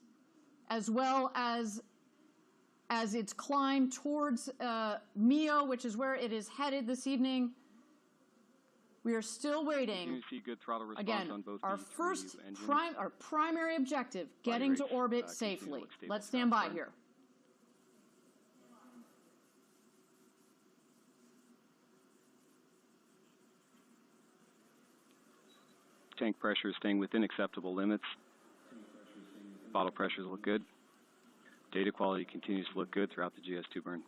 as well as its climb towards MEO, which is where it is headed this evening. We are still waiting. You see good throttle response Again, on both our the first engines. our primary objective, getting to rates, orbit continue to safely. look stable Let's stand by throughout the here. Tank pressure is staying within acceptable limits. Bottle pressures look good. Data quality continues to look good throughout the GS2 burn.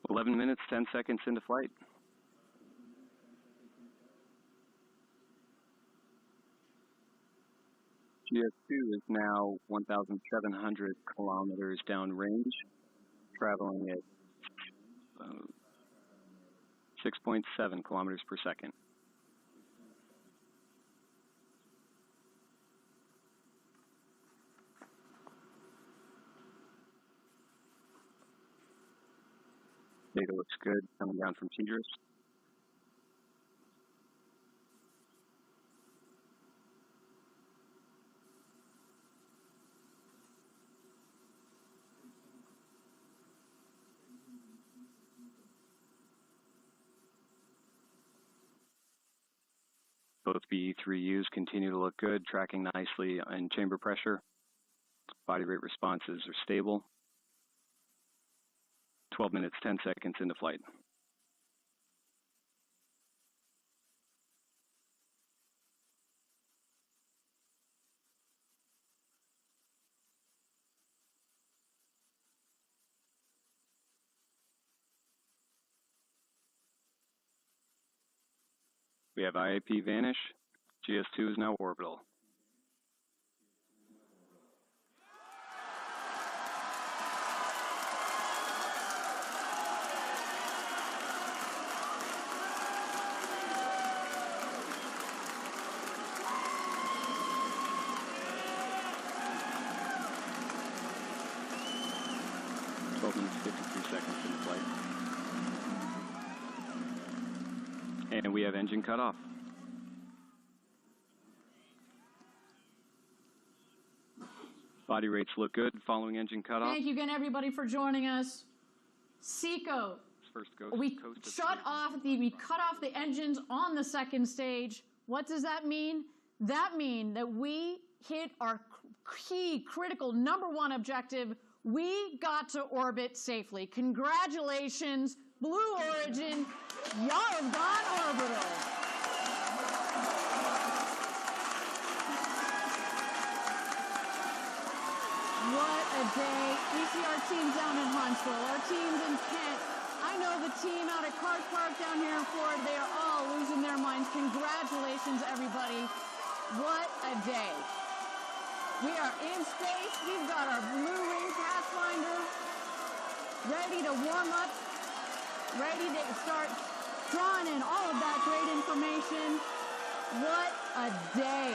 "11 minutes, 10 seconds into flight. GS2 is now 1,700 kilometers downrange, traveling at 6.7 kilometers per second. Data looks good coming down from Tidris. Both BE3Us continue to look good, tracking nicely in chamber pressure. Body rate responses are stable. 12 minutes, 10 seconds into flight. We have IAP vanish. GS2 is now orbital. And we have engine cut off. Body rates look good following engine cutoff. Thank you again, everybody, for joining us. SECO, we cut off the engines on the second stage. What does that mean? That means that we hit our key, critical, #1 objective. We got to orbit safely. Congratulations, Blue Origin. Y'all have gone orbital. What a day. We see our team down in Huntsville, our teams in Kent. I know the team out at Cart Park down here in Florida, they are all losing their minds. Congratulations, everybody. What a day. We are in space. We've got our Blue Ring Pathfinder ready to warm up, ready to start drawing in all of that great information. What a day.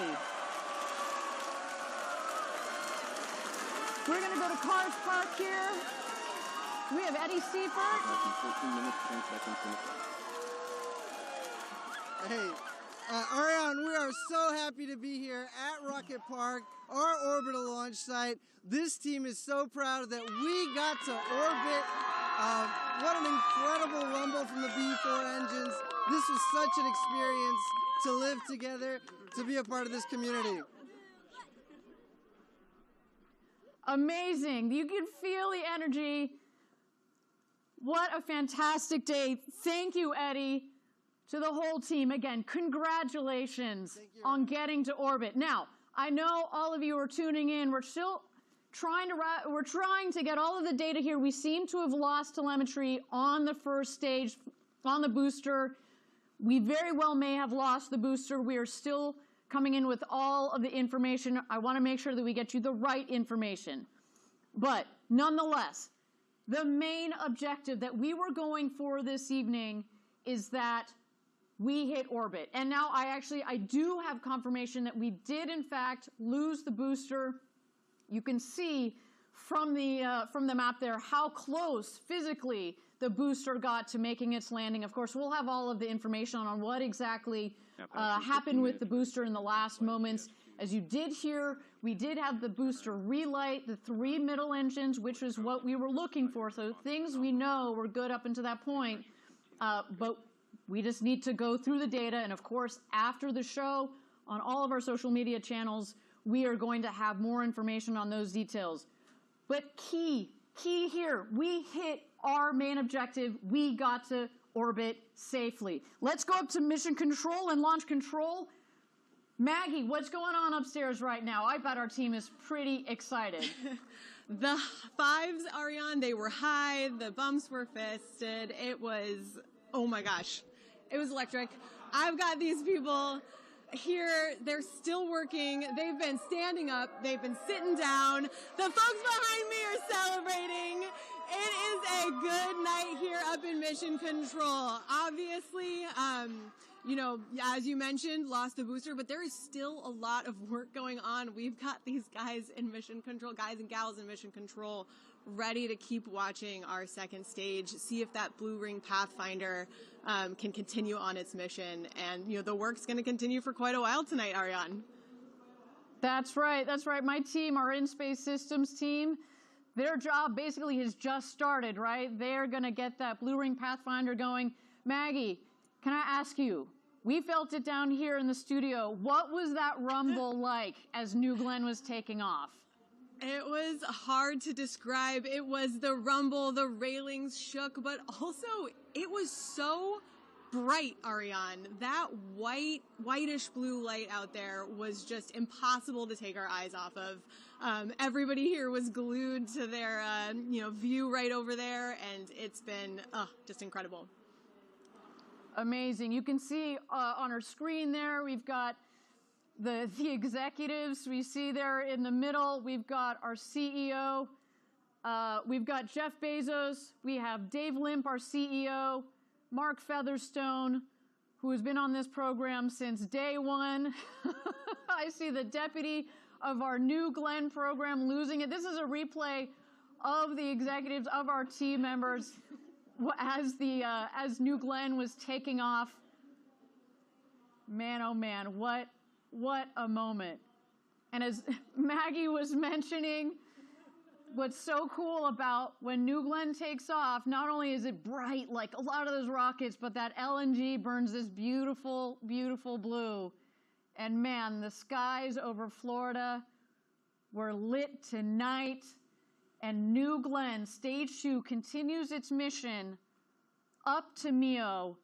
We're going to go to Cars Park here. We have Eddie Seifert. 14 minutes, 10 seconds in the flight. Hey, Ariane, we are so happy to be here at Rocket Park, our orbital launch site. This team is so proud that we got to orbit. What an incredible rumble from the B4 engines. This was such an experience to live together, to be a part of this community. Amazing. You can feel the energy. What a fantastic day. Thank you, Eddie. To the whole team, again, congratulations on getting to orbit. Now, I know all of you are tuning in. We're still trying to get all of the data here. We seem to have lost telemetry on the first stage, on the booster. We very well may have lost the booster. We are still coming in with all of the information. I want to make sure that we get you the right information. But nonetheless, The main objective that we were going for this evening is that we hit orbit. And now I do have confirmation that we did in fact lose the booster. You can see from the map there how close physically the booster got to making its landing. Of course, we'll have all of the information on what exactly happened with the booster in the last moments. As you did hear, we did have the booster relight the 3 middle engines, which is what we were looking for. So things we know were good up until that point. But we just need to go through the data. And of course, after the show, on all of our social media channels, we are going to have more information on those details. But key here, we hit our main objective. We got to orbit safely. Let's go up to mission control and launch control. Maggie, what's going on upstairs right now? I bet our team is pretty excited. The fives, Ariane, they were high. The bumps were fisted. It was, oh my gosh, it was electric. I've got these people here. They're still working. They've been standing up. They've been sitting down. The folks behind me are celebrating. It is a good night here up in Mission Control. Obviously, you know, as you mentioned, lost the booster, but there is still a lot of work going on. We've got these guys in Mission Control, guys and gals in Mission Control, ready to keep watching our second stage, see if that blue ring Pathfinder can continue on its mission. And, you know, the work's going to continue for quite a while tonight, Ariane. That's right. That's right. My team, our in-space systems team, their job basically has just started, right? They're going to get that blue ring Pathfinder going. Maggie, can I ask you, we felt it down here in the studio. What was that rumble like as New Glenn was taking off? It was hard to describe. It was the rumble, the railings shook, but also it was so bright, Ariane. That whitish blue light out there was just impossible to take our eyes off of. Everybody here was glued to their view right over there, and it's been just incredible. Amazing. You can see on our screen there, we've got the executives. We see there in the middle, we've got our CEO. We've got Jeff Bezos. We have Dave Limp, our CEO. Mark Featherstone, who has been on this program since day one. I see the deputy of our New Glenn program losing it. This is a replay of the executives, of our team members, as New Glenn was taking off. Man, oh man, what a moment. And as Maggie was mentioning, what's so cool about when New Glenn takes off, not only is it bright like a lot of those rockets, but that LNG burns this beautiful, beautiful blue. And man, the skies over Florida were lit tonight. And New Glenn, Stage 2, continues its mission up to MEO.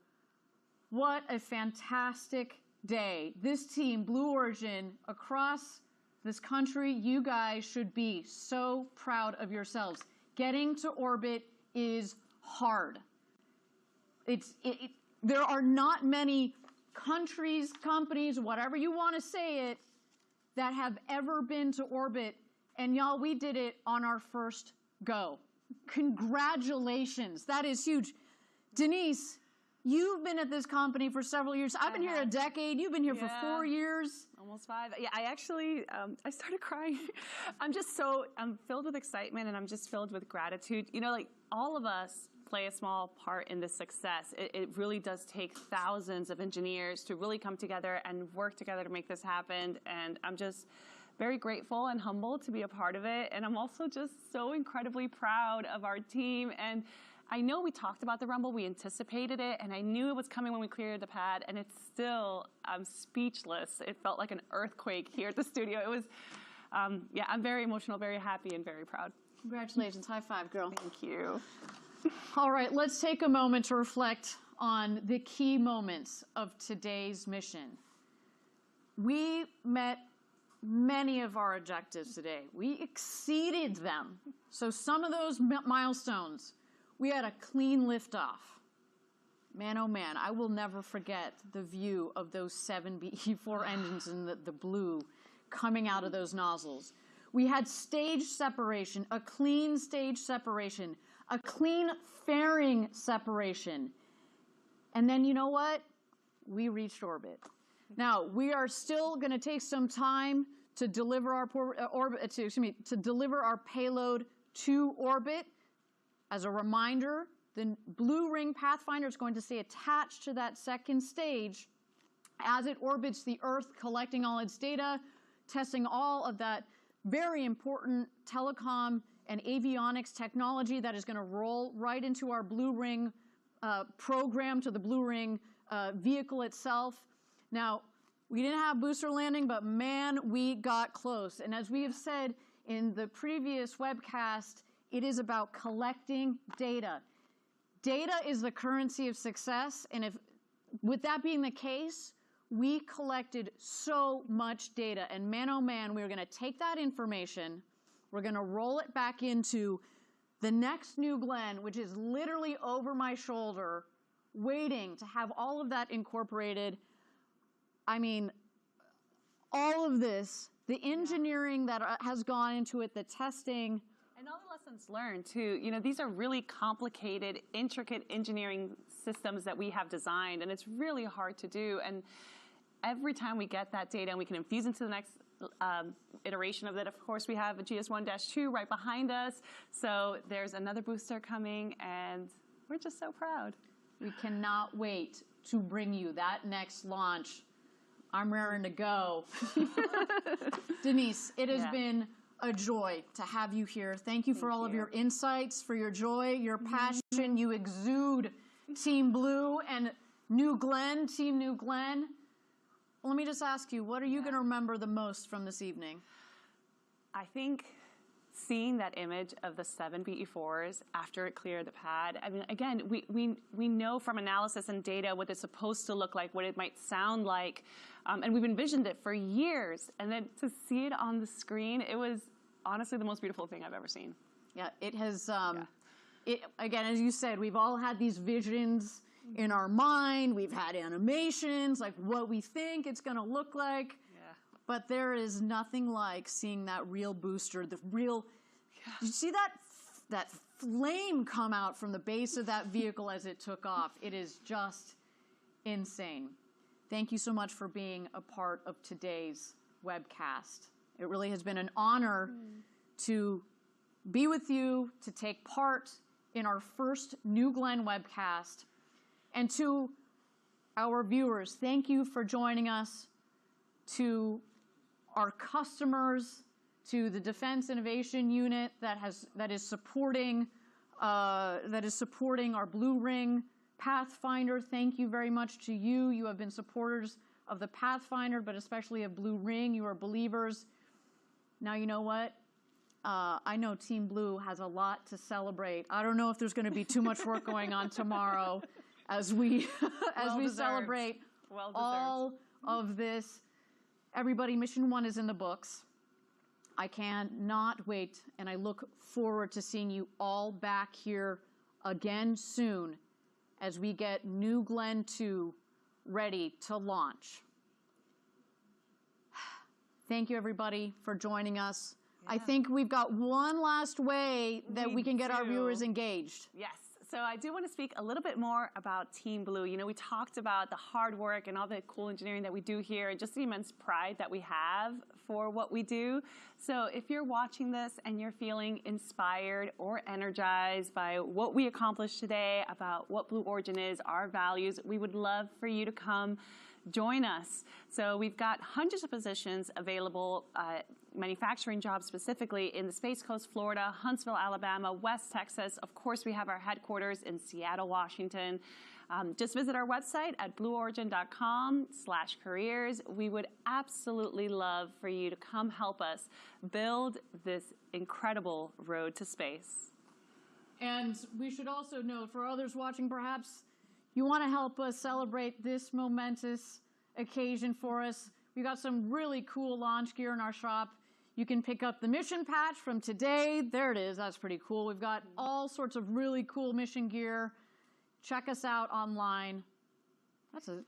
What a fantastic day. This team, Blue Origin, across this country, you guys should be so proud of yourselves. Getting to orbit is hard. There are not many countries, companies, whatever you want to say it, that have ever been to orbit. And y'all, we did it on our first go. Congratulations. That is huge. Denise, you've been at this company for several years. I've been here a decade. You've been here for 4 years. Almost 5. Yeah, I actually, I started crying. I'm filled with excitement, and I'm just filled with gratitude. You know, like, all of us play a small part in this success. It really does take thousands of engineers to really come together and work together to make this happen. And I'm just very grateful and humbled to be a part of it. And I'm also just so incredibly proud of our team. And I know we talked about the rumble, we anticipated it, and I knew it was coming when we cleared the pad, and it's still, I'm speechless. It felt like an earthquake here at the studio. It was, I'm very emotional, very happy, and very proud. Congratulations. High five, girl. Thank you. All right, let's take a moment to reflect on the key moments of today's mission. We met many of our objectives today. We exceeded them. So some of those milestones, we had a clean liftoff. Man, oh man, I will never forget the view of those 7 BE-4 engines and the blue coming out of those nozzles. We had stage separation, a clean stage separation, a clean fairing separation. And then you know what? We reached orbit. Now, we are still going to take some time to deliver our to deliver our payload to orbit. As a reminder, the blue ring Pathfinder is going to stay attached to that second stage as it orbits the Earth, collecting all its data, testing all of that very important telecom and avionics technology that is going to roll right into our blue ring program, to the blue ring vehicle itself. Now, we didn't have booster landing, but man, we got close. And as we have said in the previous webcast, it is about collecting data. Data is the currency of success, and with that being the case, we collected so much data, and man, oh man, we were going to take that information, we're going to roll it back into the next New Glenn, which is literally over my shoulder, waiting to have all of that incorporated. I mean, all of this, the engineering that has gone into it, the testing. And all the lessons learned, too. You know, these are really complicated, intricate engineering systems that we have designed, and it's really hard to do. And every time we get that data and we can infuse into the next iteration of it, of course, we have a GS1-2 right behind us. So there's another booster coming, and we're just so proud. We cannot wait to bring you that next launch. I'm raring to go. Denise, it has been a joy to have you here. Thank you for all of your insights, for your joy, your passion. You exude Team Blue and New Glenn, Team New Glenn. Well, let me just ask you, what are you going to remember the most from this evening? I think seeing that image of the 7 BE-4s after it cleared the pad. I mean, again, we know from analysis and data what it's supposed to look like, what it might sound like, and we've envisioned it for years. And then to see it on the screen, it was honestly the most beautiful thing I've ever seen. Yeah, it has, again, as you said, we've all had these visions in our mind. We've had animations, like what we think it's going to look like. But there is nothing like seeing that real booster, the real, did you see that flame come out from the base of that vehicle as it took off? It is just insane. Thank you so much for being a part of today's webcast. It really has been an honor to be with you, to take part in our first New Glenn webcast. And to our viewers, thank you for joining us. To our customers, to the Defense Innovation Unit that is supporting our Blue Ring Pathfinder. Thank you very much to you. You have been supporters of the Pathfinder, but especially of Blue Ring. You are believers. Now you know what? I know Team Blue has a lot to celebrate. I don't know if there's going to be too much work going on tomorrow as we celebrate all of this. Everybody, Mission 1 is in the books. I cannot wait, and I look forward to seeing you all back here again soon as we get New Glenn 2 ready to launch. Thank you, everybody, for joining us. I think we've got one last way that we can get our viewers engaged. Yes. So I do want to speak a little bit more about Team Blue. You know, we talked about the hard work and all the cool engineering that we do here and just the immense pride that we have for what we do. So if you're watching this and you're feeling inspired or energized by what we accomplished today, about what Blue Origin is, our values, we would love for you to come join us. So we've got hundreds of positions available, manufacturing jobs specifically in the Space Coast, Florida, Huntsville, Alabama, West Texas. Of course, we have our headquarters in Seattle, Washington. Just visit our website at blueorigin.com/careers. We would absolutely love for you to come help us build this incredible road to space. And we should also note, for others watching, perhaps you want to help us celebrate this momentous occasion for us. We've got some really cool launch gear in our shop. You can pick up the mission patch from today. There it is. That's pretty cool. We've got all sorts of really cool mission gear. Check us out online.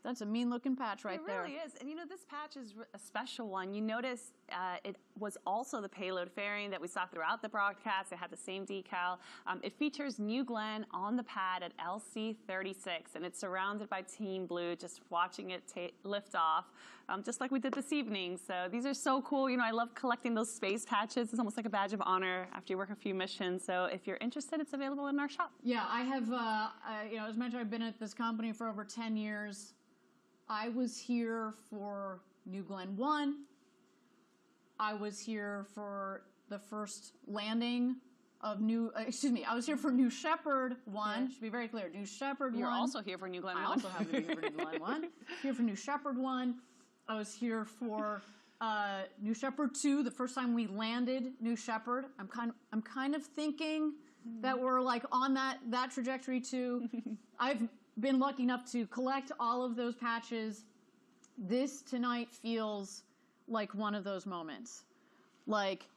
That's a mean-looking patch right there. It really is. And you know, this patch is a special one. You notice it was also the payload fairing that we saw throughout the broadcast. It had the same decal. It features New Glenn on the pad at LC-36, and it's surrounded by Team Blue, just watching it lift off, just like we did this evening. So these are so cool. You know, I love collecting those space patches. It's almost like a badge of honor after you work a few missions. So if you're interested, it's available in our shop. Yeah, I have, you know, as mentioned, I've been at this company for over 10 years. I was here for New Glenn 1. I was here for the first landing of I was here for New Shepard 1. Yeah. Should be very clear. New Shepard 1. You're also here for New Glenn 1. I also happen to be here for New Glenn 1. Here for New Shepard 1. I was here for New Shepard 2, the first time we landed New Shepard. I'm kind of thinking that we're like on that trajectory too. I've been lucky enough to collect all of those patches. This tonight feels like one of those moments. Like,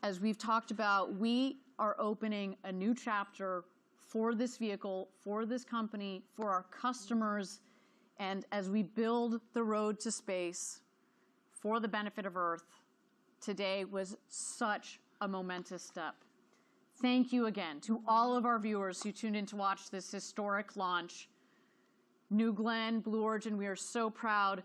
as we've talked about, we are opening a new chapter for this vehicle, for this company, for our customers, and as we build the road to space for the benefit of Earth, today was such a momentous step. Thank you again to all of our viewers who tuned in to watch this historic launch. New Glenn, Blue Origin, we are so proud.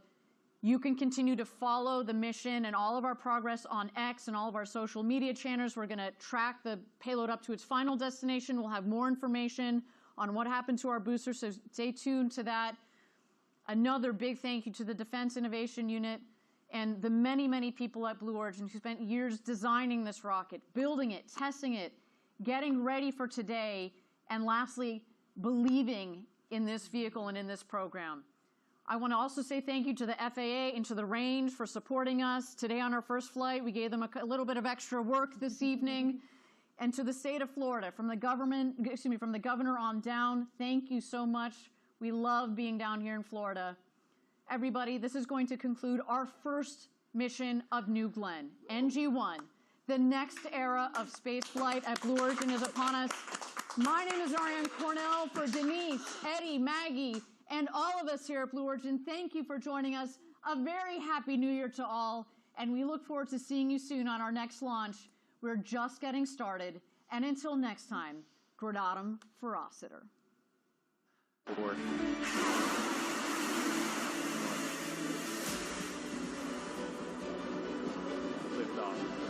You can continue to follow the mission and all of our progress on X and all of our social media channels. We're going to track the payload up to its final destination. We'll have more information on what happened to our booster, so stay tuned to that. Another big thank you to the Defense Innovation Unit and the many, many people at Blue Origin who spent years designing this rocket, building it, testing it, getting ready for today, and lastly, believing in this vehicle and in this program. I want to also say thank you to the FAA and to the range for supporting us. Today on our first flight, we gave them a little bit of extra work this evening. And to the state of Florida, from the governor on down, thank you so much. We love being down here in Florida. Everybody, this is going to conclude our first mission of New Glenn, NG-1. The next era of space flight at Blue Origin is upon us. My name is Ariane Cornell. For Denise, Eddie, Maggie, and all of us here at Blue Origin, thank you for joining us. A very happy New Year to all, and we look forward to seeing you soon on our next launch. We're just getting started, and until next time, gradatum ferociter. Lift off.